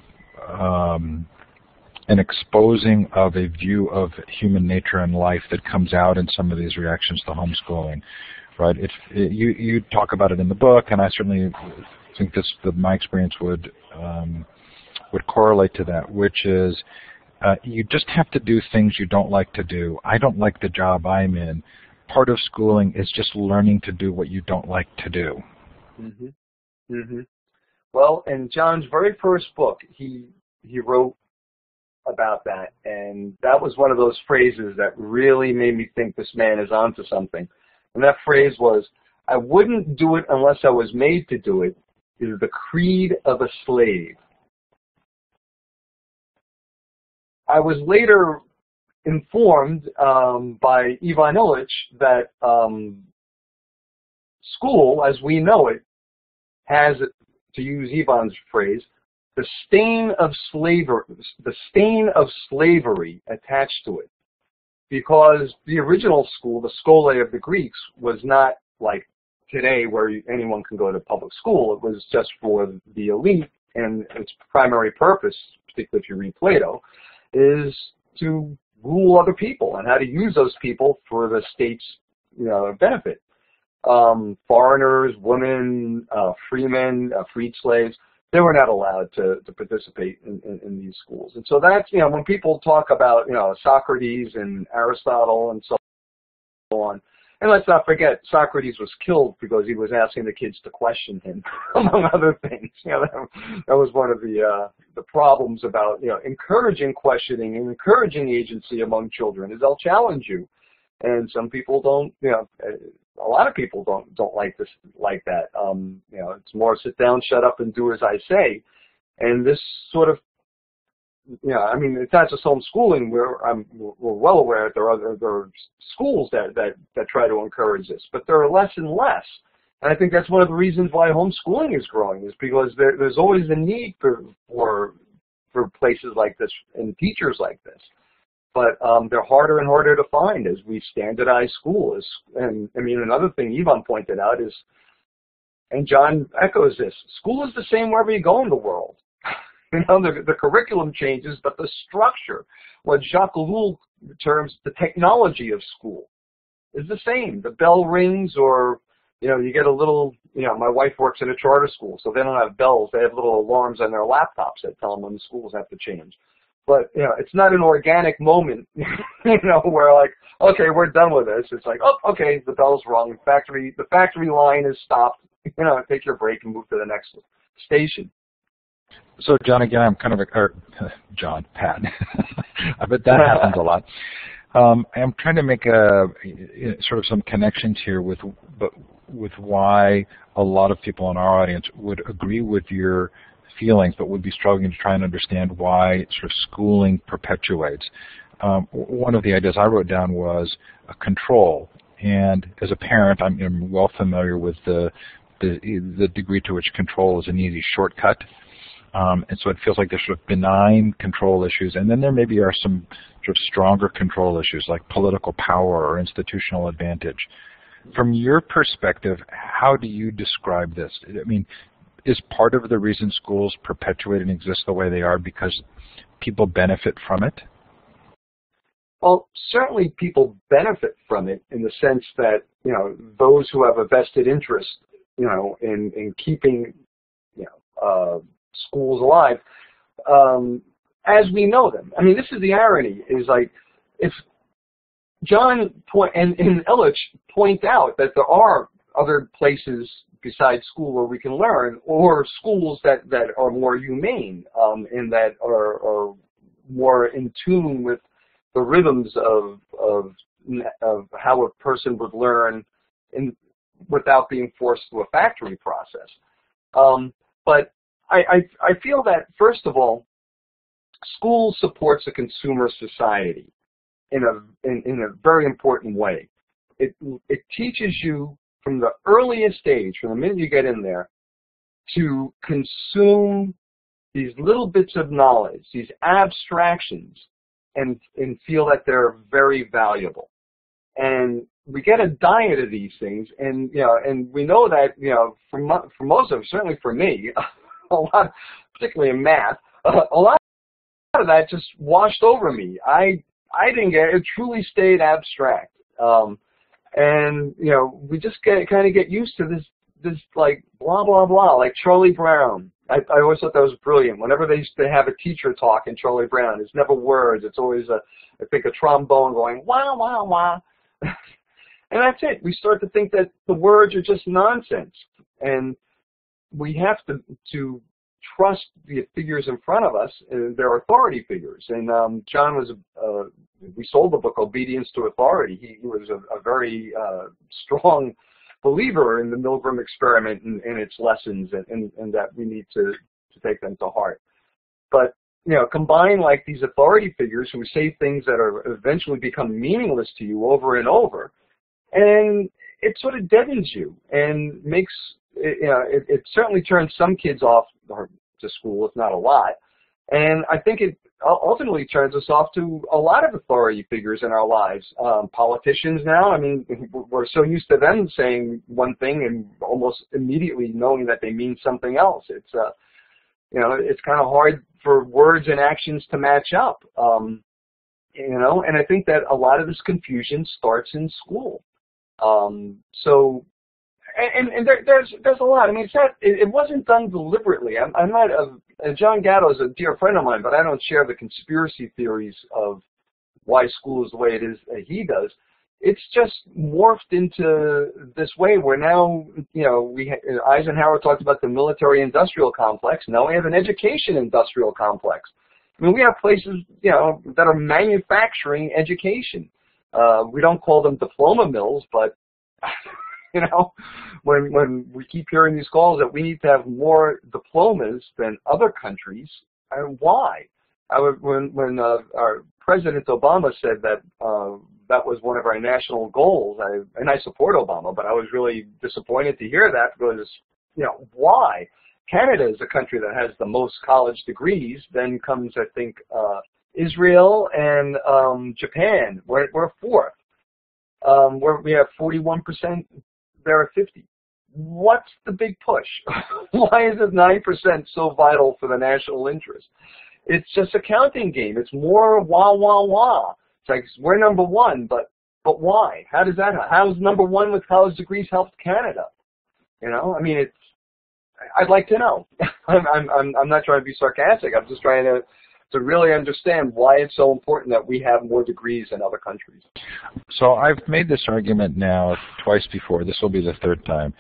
an exposing of a view of human nature and life that comes out in some of these reactions to homeschooling, right? You talk about it in the book, and I certainly think that my experience would correlate to that, which is you just have to do things you don't like to do. I don't like the job I'm in. Part of schooling is just learning to do what you don't like to do. Mm-hmm. Mm-hmm. Well, in John's very first book, he wrote about that, and that was one of those phrases that really made me think this man is onto something. And that phrase was, "I wouldn't do it unless I was made to do it, is the creed of a slave." I was later informed by Ivan Illich that school, as we know it, has, to use Ivan's phrase, the stain of slavery attached to it, because the original school, the skole of the Greeks, was not like today where anyone can go to public school. It was just for the elite, and its primary purpose, particularly if you read Plato, is to rule other people and how to use those people for the state's benefit. Foreigners, women, freemen, freed slaves, they were not allowed to participate in these schools. And so that's, when people talk about, Socrates and Aristotle and so on, and let's not forget, Socrates was killed because he was asking the kids to question him, among other things. That was one of the problems about, encouraging questioning and encouraging agency among children, is they'll challenge you. And some people don't, a lot of people don't like that. It's more sit down, shut up, and do as I say. And this sort of, it's not just homeschooling. We're well aware that there are schools that try to encourage this, but there are less and less. And I think that's one of the reasons why homeschooling is growing, is because there's always a need for places like this and teachers like this. But they're harder and harder to find as we standardize school. And another thing Ivan pointed out is, and John echoes this, school is the same wherever you go in the world. The curriculum changes, but the structure, what Jacques Ellul terms the technology of school, is the same. The bell rings, or, you get a little, my wife works in a charter school, so they don't have bells. They have little alarms on their laptops that tell them when the schools have to change. But, it's not an organic moment, where like, okay, we're done with this. It's like, oh, okay, the bell's rung. The factory line is stopped. Take your break and move to the next station. So, John, again, I'm kind of John, Pat. But that happens a lot. I'm trying to make sort of some connections here with why a lot of people in our audience would agree with your feelings, but would be struggling to try and understand why sort of schooling perpetuates. One of the ideas I wrote down was control, and as a parent, I'm well familiar with the degree to which control is an easy shortcut. And so it feels like there's sort of benign control issues, and then there maybe are some sort of stronger control issues like political power or institutional advantage. From your perspective, how do you describe this? Is part of the reason schools perpetuate and exist the way they are because people benefit from it? Well, certainly people benefit from it in the sense that, those who have a vested interest, in keeping, schools alive, as we know them. This is the irony, is like, if John and Illich point out that there are other places besides school where we can learn, or schools that are more humane, and that are more in tune with the rhythms of how a person would learn without being forced through a factory process. But I feel that, first of all, school supports a consumer society in a very important way. It teaches you from the earliest age, from the minute you get in there, to consume these little bits of knowledge, these abstractions, and feel that they're very valuable. And we get a diet of these things, and we know that for most of them, certainly for me, a lot, particularly in math, a lot lot of that just washed over me. I didn't get it. It truly stayed abstract. And, you know, we just kind of get used to this like blah, blah, blah, like Charlie Brown. I always thought that was brilliant. Whenever they used to have a teacher talk in Charlie Brown, it's never words. It's always, I think, a trombone going, wah, wah, wah. And that's it. We start to think that the words are just nonsense. And we have to trust the figures in front of us. They're authority figures. And John was, we sold the book, Obedience to Authority. He was a very strong believer in the Milgram experiment and its lessons, and that we need to take them to heart. But, you know, combine like these authority figures who say things that are eventually become meaningless to you over and over, and it sort of deadens you and makes, you know, it certainly turns some kids off to school, if not a lot. And I think it ultimately turns us off to a lot of authority figures in our lives. Politicians now, I mean, we're so used to them saying one thing and almost immediately knowing that they mean something else. It's, you know, it's kind of hard for words and actions to match up. You know, and I think that a lot of this confusion starts in school. So, and there's a lot. I mean, it wasn't done deliberately. I'm not John Gatto is a dear friend of mine, but I don't share the conspiracy theories of why school is the way it is that he does. It's just morphed into this way where now, you know, Eisenhower talked about the military-industrial complex. Now we have an education-industrial complex. I mean, we have places, you know, that are manufacturing education. We don't call them diploma mills, but you know, when we keep hearing these calls that we need to have more diplomas than other countries, why? When our President Obama said that that was one of our national goals, and I support Obama, but I was really disappointed to hear that because, you know, why? Canada is a country that has the most college degrees. Then comes, I think, Israel and Japan. We're fourth. Where we have 41%. There are 50. What's the big push? Why is it 9% so vital for the national interest? It's just a counting game. It's more wah, wah, wah. It's like, we're number one, but why? How's number one with college degrees helped Canada? You know, I mean, I'd like to know. I'm not trying to be sarcastic. I'm just trying to really understand why it's so important that we have more degrees in other countries. So I've made this argument now twice before. This will be the third time.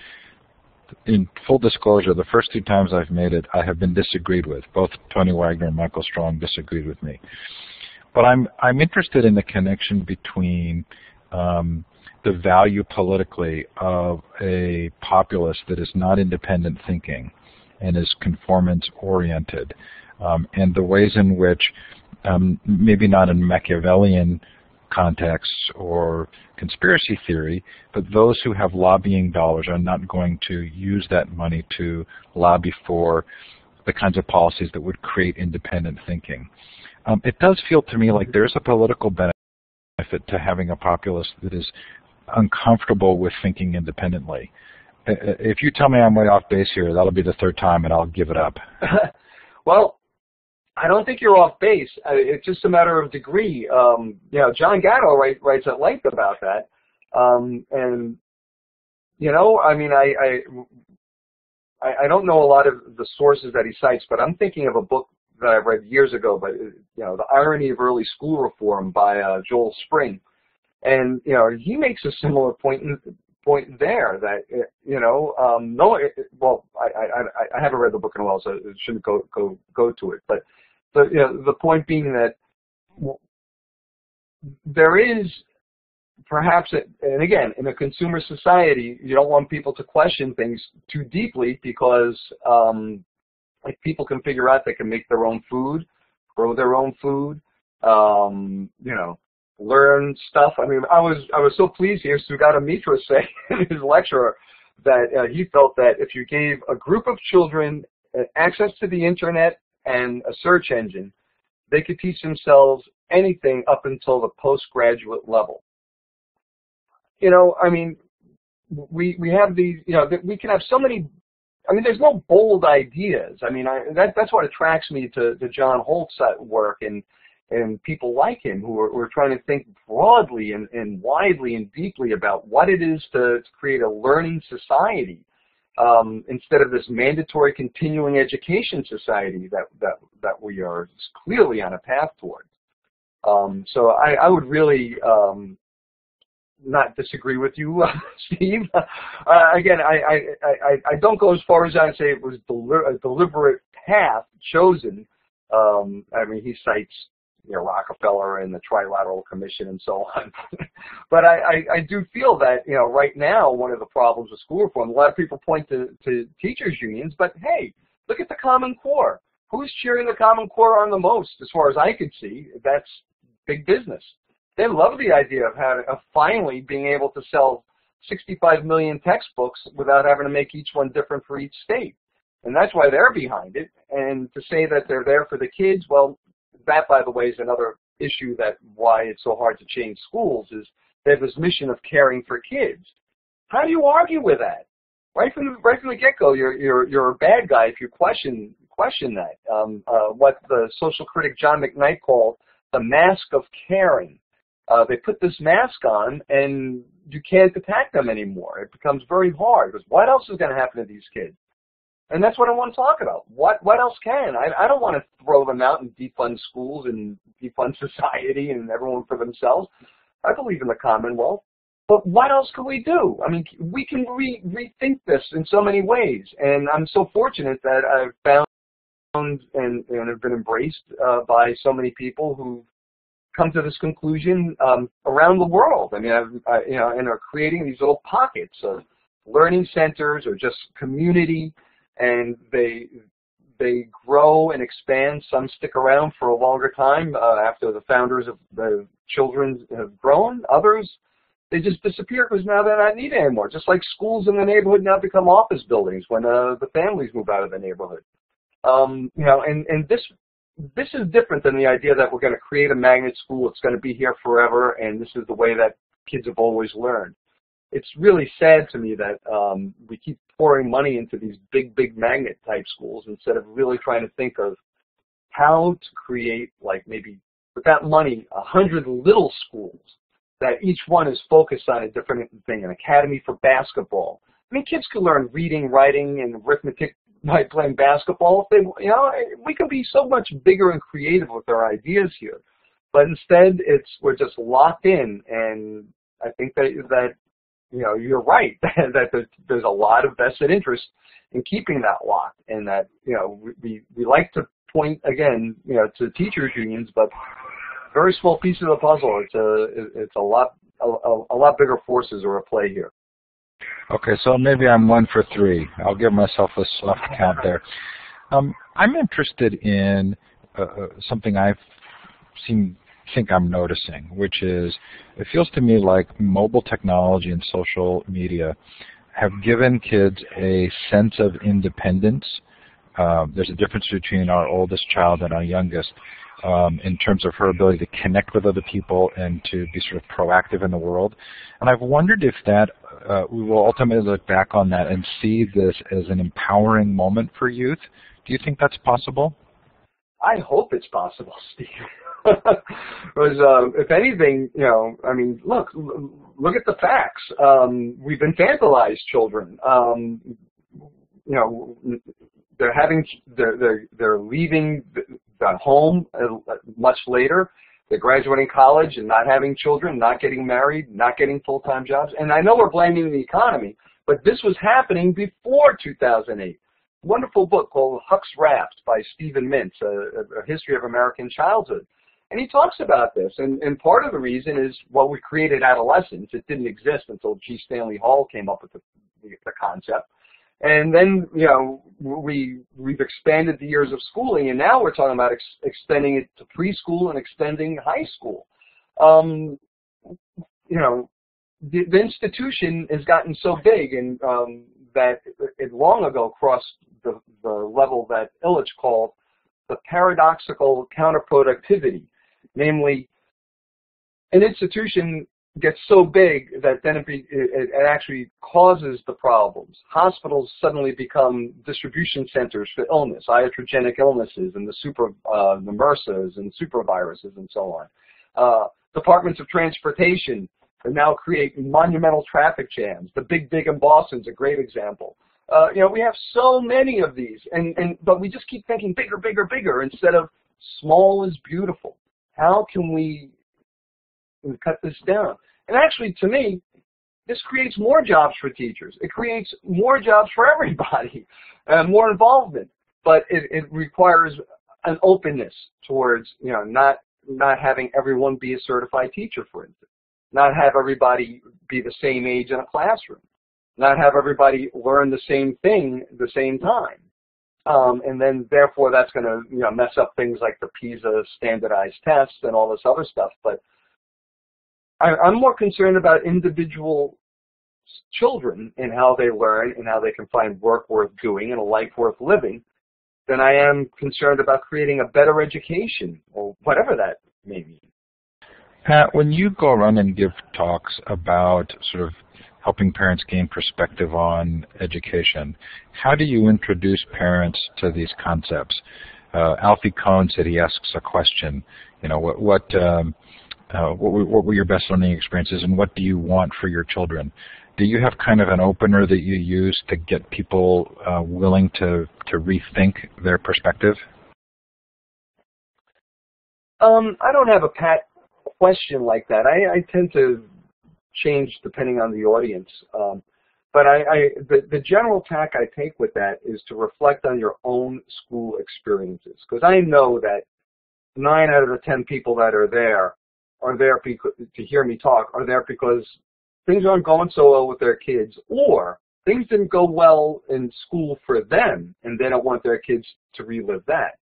In full disclosure, the first two times I've made it, I have been disagreed with. Both Tony Wagner and Michael Strong disagreed with me. But I'm interested in the connection between the value politically of a populace that is not independent thinking and is conformance-oriented, and the ways in which, maybe not in Machiavellian contexts or conspiracy theory, but those who have lobbying dollars are not going to use that money to lobby for the kinds of policies that would create independent thinking. It does feel to me like there's a political benefit to having a populace that is uncomfortable with thinking independently. If you tell me I'm way off base here, that'll be the third time and I'll give it up. Well, I don't think you're off base. It's just a matter of degree. You know, John Gatto writes at length about that. And, you know, I mean, I don't know a lot of the sources that he cites, but I'm thinking of a book that I read years ago, but, you know, The Irony of Early School Reform by Joel Spring. And, you know, he makes a similar point there that, you know, I haven't read the book in a while, so it shouldn't go to it. But you know, the point being that there is perhaps, and again, in a consumer society, you don't want people to question things too deeply because if people can figure out they can make their own food, grow their own food, you know, learn stuff. I mean, I was so pleased here. Sugata Mitra say in his lecture that he felt that if you gave a group of children access to the internet and a search engine, they could teach themselves anything up until the postgraduate level. You know, I mean, we have these, you know, we can have so many I mean, there's no bold ideas. I mean, that's what attracts me to John Holt's work and people like him who are trying to think broadly and widely and deeply about what it is to create a learning society instead of this mandatory continuing education society that we are clearly on a path toward. So I would really not disagree with you, Steve. Again, I don't go as far as I'd say it was a deliberate path chosen. I mean, he cites Rockefeller and the Trilateral Commission and so on. But I do feel that right now one of the problems with school reform, a lot of people point to teachers unions, but hey, look at the Common Core. Who's cheering the Common Core on the most? As far as I could see, that's big business. They love the idea of finally being able to sell 65 million textbooks without having to make each one different for each state. And that's why they're behind it. And to say that they're there for the kids, well, that, by the way, is another issue that why it's so hard to change schools is they have this mission of caring for kids. How do you argue with that? Right from the get-go, you're a bad guy if you question that. What the social critic John McKnight called the mask of caring. They put this mask on, and you can't attack them anymore. It becomes very hard, because what else is going to happen to these kids? And that's what I want to talk about. What else can? I don't want to throw them out and defund schools and defund society and everyone for themselves. I believe in the Commonwealth. But what else can we do? I mean, we can rethink this in so many ways. And I'm so fortunate that I've found and have been embraced by so many people who've come to this conclusion around the world. I mean, and are creating these little pockets of learning centers or just community, and they grow and expand. Some stick around for a longer time after the founders of the children have grown. Others, they just disappear because now they're not needed anymore. Just like schools in the neighborhood now become office buildings when the families move out of the neighborhood. And this is different than the idea that we're going to create a magnet school. It's going to be here forever, and this is the way that kids have always learned. It's really sad to me that we keep pouring money into these big magnet type schools instead of really trying to think of how to create, like maybe with that money, 100 little schools that each one is focused on a different thing, an academy for basketball. I mean, kids can learn reading, writing, and arithmetic by playing basketball. If they, we can be so much bigger and creative with our ideas here. But instead, we're just locked in, and I think that you're right, that there's a lot of vested interest in keeping that locked, and that, we like to point, again, to teachers unions, but very small piece of the puzzle. It's a lot bigger forces are at play here. Okay, so maybe I'm 1 for 3. I'll give myself a soft count there. I'm interested in something I think I'm noticing, which is it feels to me like mobile technology and social media have given kids a sense of independence. There's a difference between our oldest child and our youngest in terms of her ability to connect with other people and to be sort of proactive in the world. And I've wondered if that we will ultimately look back on that and see this as an empowering moment for youth. Do you think that's possible? I hope it's possible, Steve. Because if anything, I mean, look at the facts. We've infantilized children. They're leaving the home much later. They're graduating college and not having children, not getting married, not getting full-time jobs. And I know we're blaming the economy, but this was happening before 2008. Wonderful book called Huck's Raft by Stephen Mintz, a history of American childhood. And he talks about this, and part of the reason is, well, we created adolescence. It didn't exist until G. Stanley Hall came up with the concept. And then, we've expanded the years of schooling, and now we're talking about extending it to preschool and extending high school. The institution has gotten so big, and that it long ago crossed the level that Illich called the paradoxical counterproductivity. Namely, an institution gets so big that then it actually causes the problems. Hospitals suddenly become distribution centers for illness, iatrogenic illnesses, and the MRSAs and superviruses and so on. Departments of transportation now create monumental traffic jams. The Big Dig in Boston is a great example. We have so many of these, but we just keep thinking bigger, bigger, bigger instead of small is beautiful. How can we cut this down? And actually, to me, this creates more jobs for teachers. It creates more jobs for everybody, more involvement. But it requires an openness towards, not having everyone be a certified teacher, for instance. Not have everybody be the same age in a classroom. Not have everybody learn the same thing at the same time. And then, therefore, that's going to mess up things like the PISA standardized tests and all this other stuff. But I'm more concerned about individual children and how they learn and how they can find work worth doing and a life worth living than I am concerned about creating a better education or whatever that may mean. Pat, when you go around and give talks about sort of helping parents gain perspective on education, how do you introduce parents to these concepts? Alfie Kohn said he asks a question, what were your best learning experiences and what do you want for your children? Do you have kind of an opener that you use to get people willing to rethink their perspective? I don't have a pat question like that. I tend to change depending on the audience. But the general tack I take with that is to reflect on your own school experiences. Because I know that 9 out of the 10 people that are there to hear me talk are there because things aren't going so well with their kids, or things didn't go well in school for them, and they don't want their kids to relive that.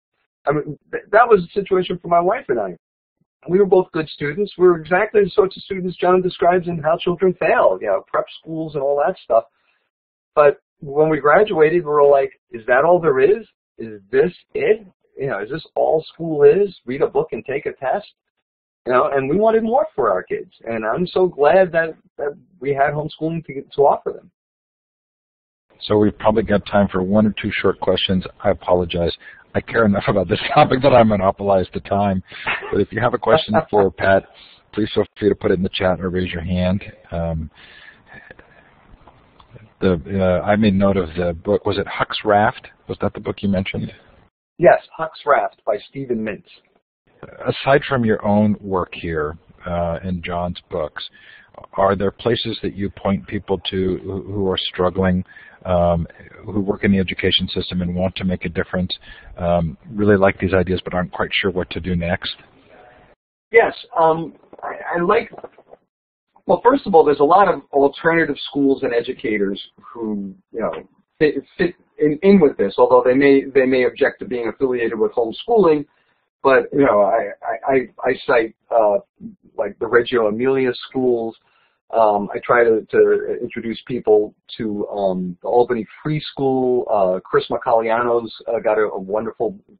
I mean, that was the situation for my wife and I. We were both good students. We were exactly the sorts of students John describes in How Children Fail, prep schools and all that stuff. But when we graduated, we were like, is that all there is? Is this it? Is this all school is? Read a book and take a test? And we wanted more for our kids. And I'm so glad that we had homeschooling to offer them. So we've probably got time for 1 or 2 short questions. I apologize. I care enough about this topic that I monopolize the time. But if you have a question for Pat, please feel free to put it in the chat or raise your hand. I made note of the book. Was it Huck's Raft? Was that the book you mentioned? Yes, Huck's Raft by Stephen Mintz. Aside from your own work here in John's books, are there places that you point people to who are struggling, who work in the education system and want to make a difference, really like these ideas but aren't quite sure what to do next? Yes. I like, well, first of all, there's a lot of alternative schools and educators who fit in with this, although they may object to being affiliated with homeschooling. But I cite like the Reggio Emilia schools. I try to introduce people to the Albany Free School. Chris Macaliano's got a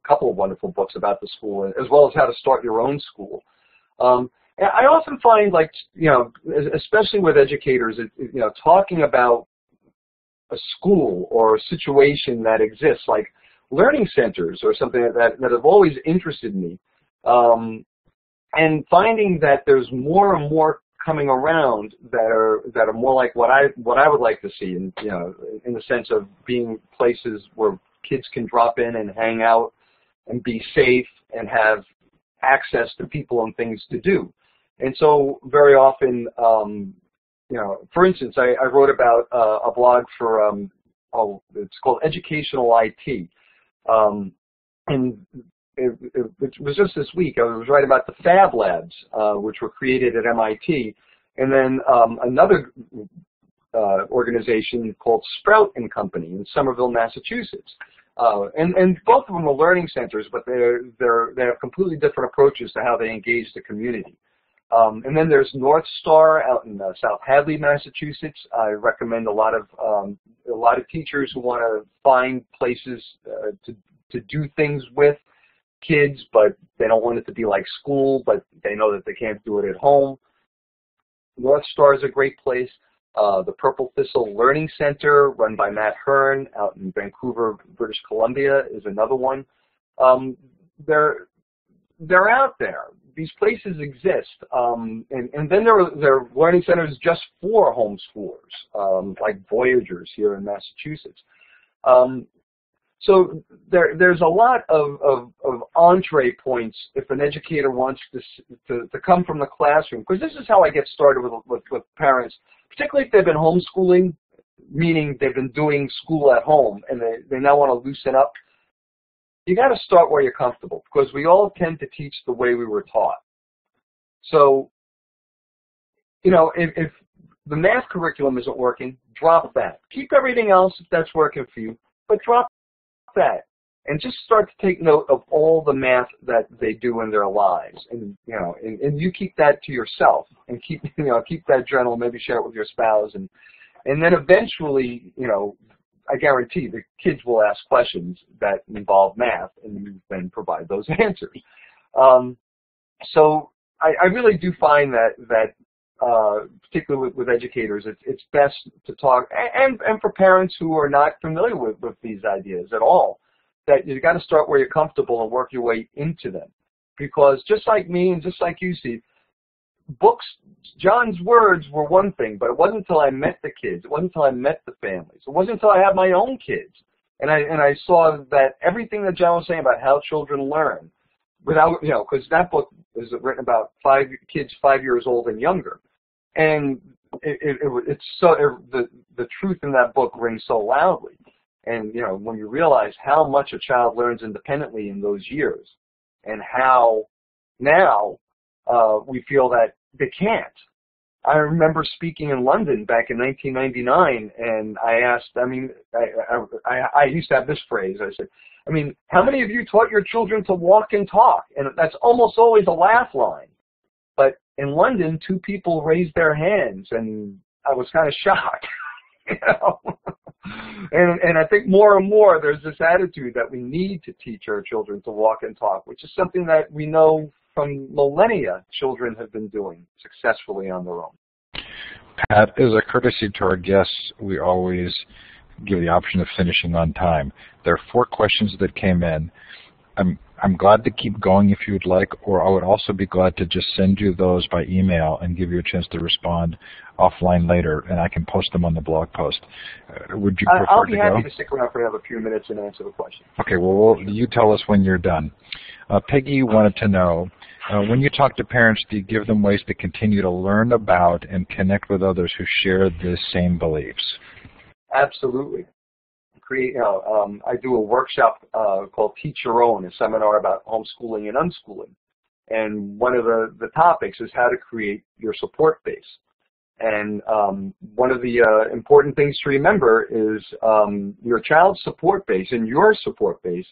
couple of wonderful books about the school, as well as how to start your own school. I often find, like, especially with educators, talking about a school or a situation that exists, like learning centers or something that have always interested me, and finding that there's more and more coming around that are more like what I would like to see, in the sense of being places where kids can drop in and hang out and be safe and have access to people and things to do. And so very often, for instance, I wrote about a blog for it's called Educational IT. And it was just this week. I was writing about the Fab Labs, which were created at MIT, and then another organization called Sprout and Company in Somerville, Massachusetts. And both of them are learning centers, but they have completely different approaches to how they engage the community. And then there's North Star out in South Hadley, Massachusetts. I recommend a lot of teachers who want to find places to do things with kids, but they don't want it to be like school, but they know that they can't do it at home. North Star is a great place. The Purple Thistle Learning Center, run by Matt Hearn out in Vancouver, British Columbia, is another one. They're out there. These places exist. And then there are learning centers just for homeschoolers, like Voyagers here in Massachusetts. So there's a lot of entree points if an educator wants to come from the classroom, because this is how I get started with parents, particularly if they've been homeschooling, meaning they've been doing school at home and they now want to loosen up. You got to start where you're comfortable, because we all tend to teach the way we were taught. So, you know, if the math curriculum isn't working, drop that. Keep everything else if that's working for you, but drop that and just start to take note of all the math that they do in their lives, and you know, and you keep that to yourself, and keep that journal, maybe share it with your spouse, and then eventually, you know, I guarantee the kids will ask questions that involve math, and you then provide those answers. So I really do find that particularly with educators, it's best to talk, and for parents who are not familiar with these ideas at all, that you got to start where you're comfortable and work your way into them. Because just like me and just like you, Steve, books, John's words were one thing, but it wasn't until I met the kids, it wasn't until I met the families, it wasn't until I had my own kids, and I saw that everything that John was saying about how children learn, without, you know, because that book is written about kids 5 years old and younger, and it's so, the truth in that book rings so loudly. And you know, when you realize how much a child learns independently in those years, and how now we feel that they can't. I remember speaking in London back in 1999, and I asked, I used to have this phrase, I said, how many of you taught your children to walk and talk? And that's almost always a laugh line. But in London, 2 people raised their hands, and I was kind of shocked. You know? And I think more and more there's this attitude that we need to teach our children to walk and talk, which is something that we know from millennia children have been doing successfully on their own. Pat, as a courtesy to our guests, we always give the option of finishing on time. There are 4 questions that came in. I'm glad to keep going if you would like, or I would also be glad to just send you those by email and give you a chance to respond offline later, and I can post them on the blog post. Would you prefer to go? I'll be happy to stick around for another few minutes and answer the question. Okay, well, you tell us when you're done. Peggy wanted to know, when you talk to parents, do you give them ways to continue to learn about and connect with others who share the same beliefs? Absolutely. I do a workshop called Teach Your Own, a seminar about homeschooling and unschooling. And one of the topics is how to create your support base. And one of the important things to remember is your child's support base and your support base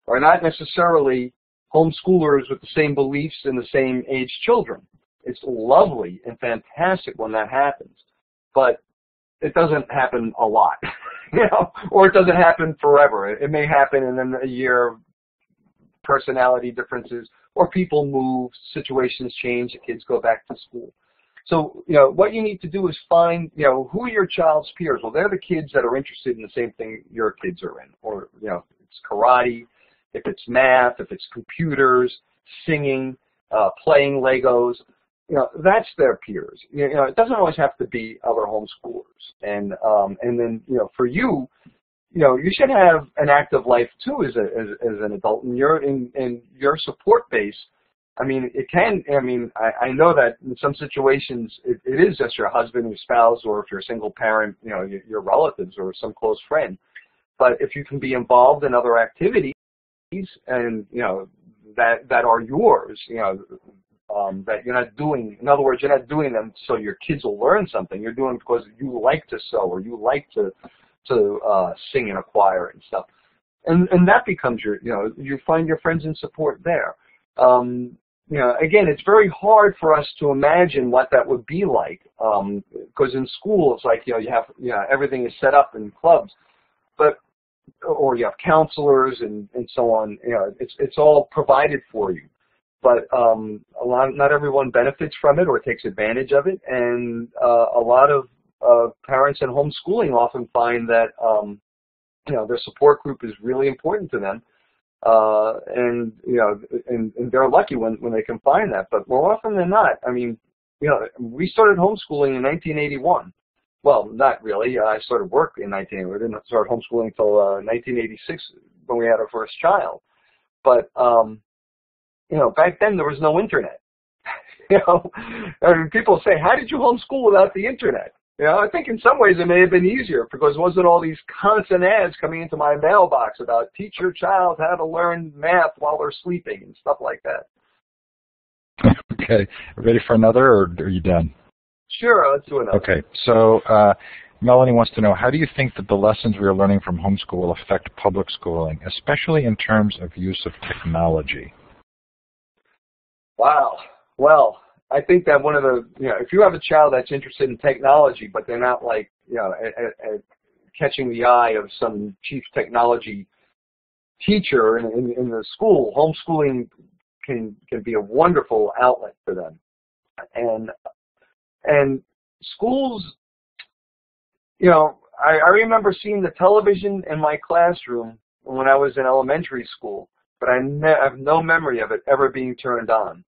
are not necessarily homeschoolers with the same beliefs and the same age children. It's lovely and fantastic when that happens, but it doesn't happen a lot. You know, or it doesn't happen forever. It may happen and then a year, personality differences, or people move, situations change, the kids go back to school. So, you know, what you need to do is find, you know, who are your child's peers? Well, they're the kids that are interested in the same thing your kids are in. Or, you know, if it's karate, if it's math, if it's computers, singing, playing Legos. You know, that's their peers. You know, it doesn't always have to be other homeschoolers. And then, you know, for you, you know, you should have an active life too as an adult. And your support base, I mean, it can. I know that in some situations it is just your husband, your spouse, or if you're a single parent, you know, your relatives or some close friend. But if you can be involved in other activities, and you know that are yours, you know. That you're not doing, in other words, you're not doing them so your kids will learn something. You're doing it because you like to sew or you like to sing in a choir and stuff. And that becomes your, you know, you find your friends and support there. You know, again, it's very hard for us to imagine what that would be like, because in school it's like, you know, everything is set up in clubs, or you have counselors and so on. You know, it's all provided for you. but not everyone benefits from it or takes advantage of it, and a lot of parents in homeschooling often find that their support group is really important to them, and they're lucky when they can find that. But more often than not, I mean, we started homeschooling in 1981. Well, not really. I started work in 1981. We didn't start homeschooling until 1986 when we had our first child. But back then there was no internet. And people say, "How did you homeschool without the internet?" I think in some ways it may have been easier because there wasn't all these constant ads coming into my mailbox about teach your child how to learn math while they're sleeping and stuff like that. Okay. Ready for another, or are you done? Sure, let's do another. Okay. So Melanie wants to know, how do you think that the lessons we are learning from homeschool will affect public schooling, especially in terms of use of technology? Wow. Well, I think that one of the, if you have a child that's interested in technology, but they're not like, catching the eye of some chief technology teacher in the school, homeschooling can be a wonderful outlet for them. And schools, I remember seeing the television in my classroom when I was in elementary school, but I have no memory of it ever being turned on.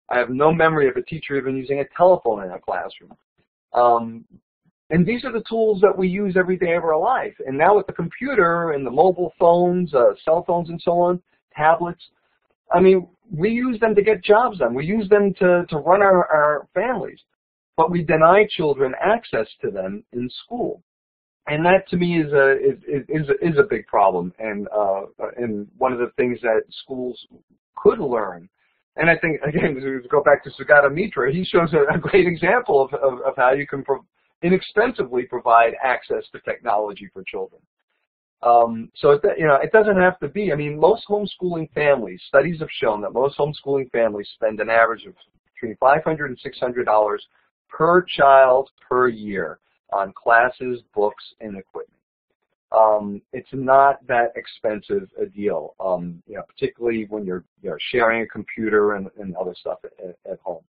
I have no memory of a teacher even using a telephone in a classroom. And these are the tools that we use every day of our life. And now with the computer and the mobile phones, cell phones and so on, tablets, I mean, we use them to get jobs done. We use them to run our families. But we deny children access to them in school. And that to me is a big problem, and one of the things that schools could learn. And I think, again, to go back to Sugata Mitra, he shows a great example of how you can inexpensively provide access to technology for children. So it doesn't have to be. I mean, most homeschooling families, studies have shown that most homeschooling families spend an average of between $500 and $600 per child per year on classes, books, and equipment. It's not that expensive a deal, particularly when you're sharing a computer and other stuff at home.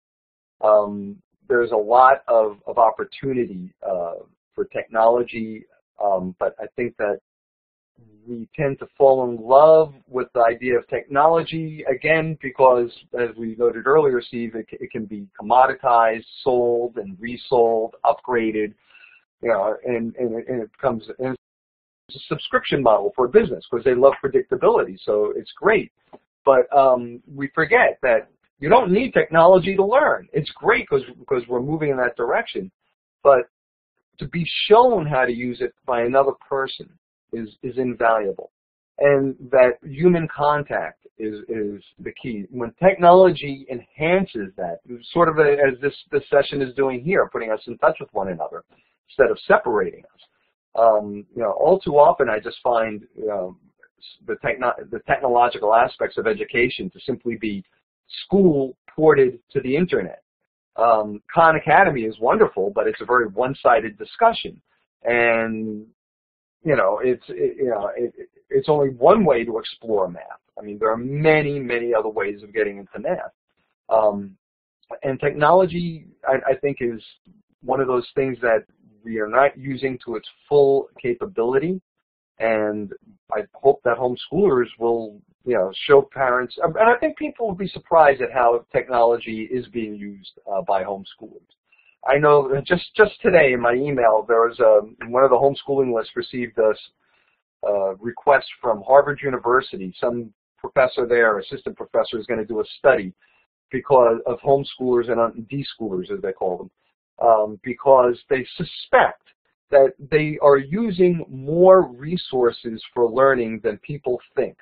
There's a lot of opportunity for technology, but I think that we tend to fall in love with the idea of technology, again, because, as we noted earlier, Steve, it can be commoditized, sold, and resold, upgraded, and it becomes a subscription model for a business because they love predictability, so it's great. But we forget that you don't need technology to learn. It's great because we're moving in that direction, but to be shown how to use it by another person is invaluable, and that human contact is the key. When technology enhances that, sort of as this session is doing here, putting us in touch with one another instead of separating us. All too often I just find the technological aspects of education to simply be school ported to the internet. Khan Academy is wonderful, but it's a very one-sided discussion, and it's only one way to explore math. I mean, there are many, many other ways of getting into math. And technology, I think, is one of those things that we are not using to its full capability. And I hope that homeschoolers will, show parents. And I think people will be surprised at how technology is being used by homeschoolers. I know just today in my email, there was one of the homeschooling lists received a request from Harvard University. Some professor there, assistant professor, is going to do a study because of homeschoolers and deschoolers, as they call them, because they suspect that they are using more resources for learning than people think.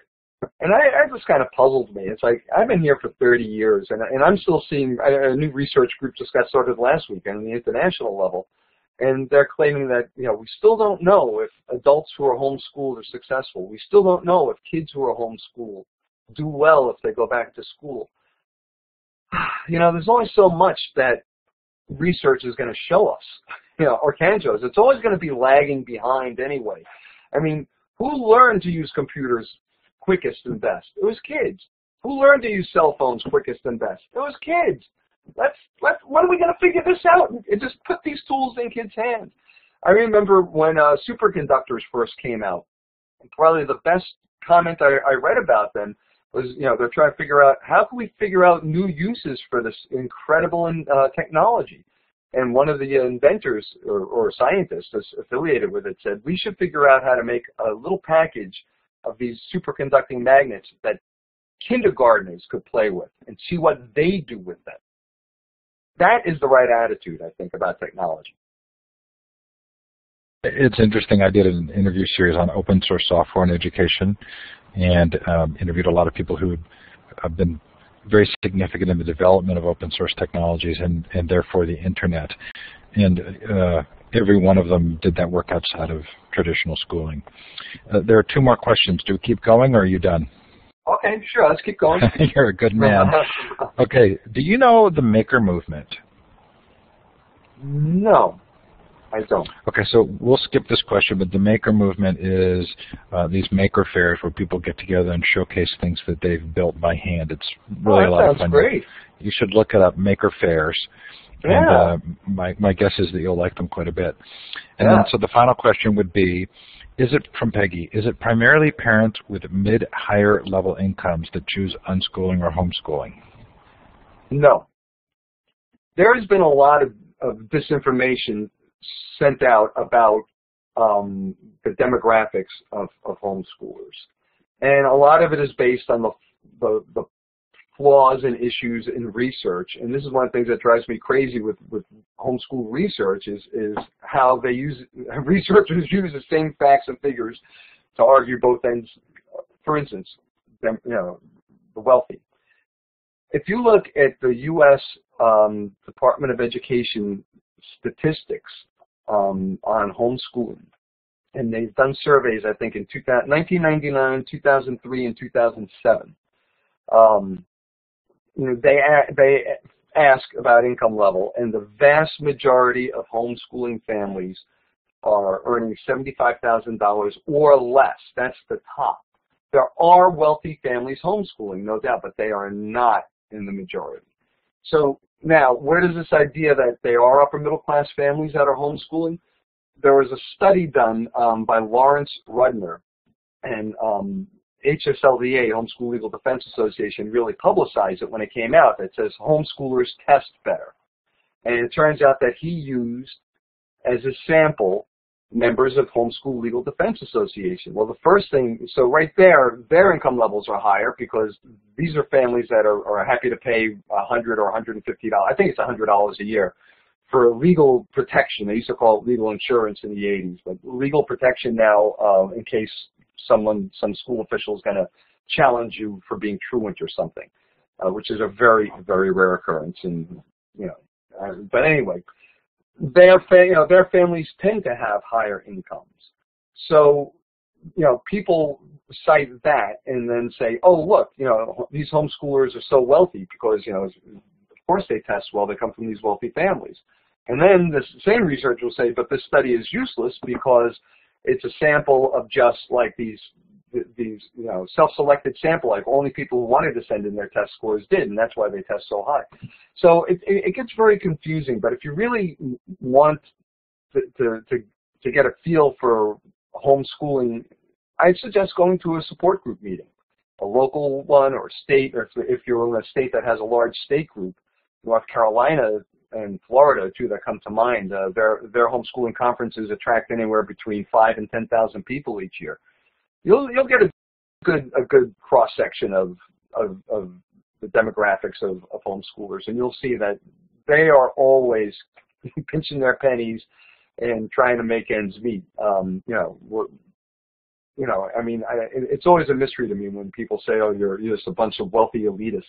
And I just kind of puzzled me. It's like, I've been here for 30 years, and I'm still seeing a new research group just got started last week on the international level, and they're claiming that, we still don't know if adults who are homeschooled are successful. We still don't know if kids who are homeschooled do well if they go back to school. There's only so much that research is going to show us, or can show us. It's always going to be lagging behind anyway. I mean, who learned to use computers quickest and best? It was kids. Who learned to use cell phones quickest and best? It was kids. When are we going to figure this out and just put these tools in kids' hands? I remember when superconductors first came out. Probably the best comment I read about them was, they're trying to figure out how can we figure out new uses for this incredible technology. And one of the inventors or scientists affiliated with it said, we should figure out how to make a little package of these superconducting magnets that kindergartners could play with and see what they do with them. That is the right attitude, I think, about technology. It's interesting. I did an interview series on open source software and education, and interviewed a lot of people who have been very significant in the development of open source technologies and therefore the internet. And every one of them did that work outside of traditional schooling. There are two more questions. Do we keep going, or are you done? Okay, sure. Let's keep going. You're a good man. Okay. Do you know the maker movement? No, I don't. Okay, so we'll skip this question, but the maker movement is these maker fairs where people get together and showcase things that they've built by hand. It's really a lot of fun. That sounds great. You should look it up, maker fairs. Yeah. And my guess is that you'll like them quite a bit. And then, so the final question would be, is it from Peggy, is it primarily parents with mid-higher level incomes that choose unschooling or homeschooling? No. There has been a lot of disinformation sent out about the demographics of homeschoolers. And a lot of it is based on the flaws and issues in research. And this is one of the things that drives me crazy with homeschool research is how they researchers use the same facts and figures to argue both ends. For instance, the wealthy. If you look at the U.S. Department of Education statistics on homeschooling, and they've done surveys, I think, in 1999, 2003, and 2007. They ask about income level, and the vast majority of homeschooling families are earning $75,000 or less. That's the top. There are wealthy families homeschooling, no doubt, but they are not in the majority. So now, where does this idea that they are upper middle class families that are homeschooling? There was a study done by Lawrence Rudner, and HSLDA, Homeschool Legal Defense Association, really publicized it when it came out, that says homeschoolers test better. And it turns out that he used as a sample members of Homeschool Legal Defense Association. Well, the first thing, so right there, their income levels are higher because these are families that are happy to pay $100 or $150, I think it's $100 a year, for legal protection. They used to call it legal insurance in the 80s, but legal protection now in case some school official is going to challenge you for being truant or something, which is a very, very rare occurrence. And but anyway, their families tend to have higher incomes. So, people cite that and then say, oh, look, these homeschoolers are so wealthy because, of course they test well. They come from these wealthy families. And then the same research will say, but this study is useless because it's a sample of just like these self-selected sample, like only people who wanted to send in their test scores did, and that's why they test so high. So it gets very confusing, but if you really want to get a feel for homeschooling, I'd suggest going to a support group meeting, a local one or state, or if you're in a state that has a large state group. North Carolina and Florida, two that come to mind, their homeschooling conferences attract anywhere between 5,000 and 10,000 people each year. You'll get a good cross section of the demographics of homeschoolers, and you'll see that they are always pinching their pennies and trying to make ends meet. It's always a mystery to me when people say, "Oh, you're just a bunch of wealthy elitists,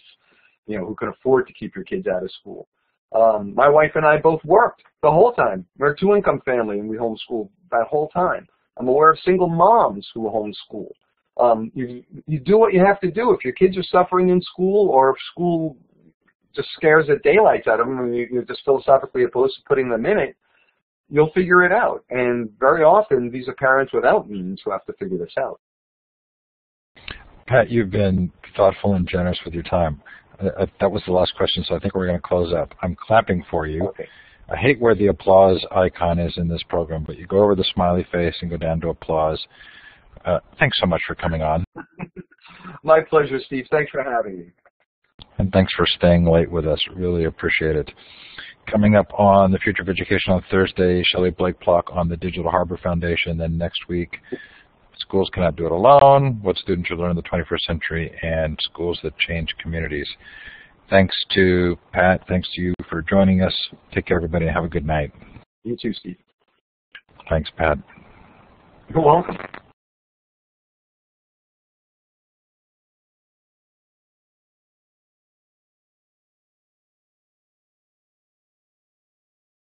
who can afford to keep your kids out of school." My wife and I both worked the whole time. We're a two-income family, and we homeschooled that whole time. I'm aware of single moms who homeschool. You do what you have to do. If your kids are suffering in school, or if school just scares the daylights out of them, and you're just philosophically opposed to putting them in it, you'll figure it out. And very often, these are parents without means who have to figure this out. Pat, you've been thoughtful and generous with your time. That was the last question, so I think we're going to close up. I'm clapping for you. Okay. I hate where the applause icon is in this program, but you go over the smiley face and go down to applause. Thanks so much for coming on. My pleasure, Steve. Thanks for having me. And thanks for staying late with us. Really appreciate it. Coming up on The Future of Education on Thursday, Shelley Blake Plock on the Digital Harbor Foundation. Then next week, Schools Cannot Do It Alone, What Students Should Learn in the 21st Century, and Schools That Change Communities. Thanks to Pat. Thanks to you for joining us. Take care, everybody, and have a good night. You too, Steve. Thanks, Pat. You're welcome.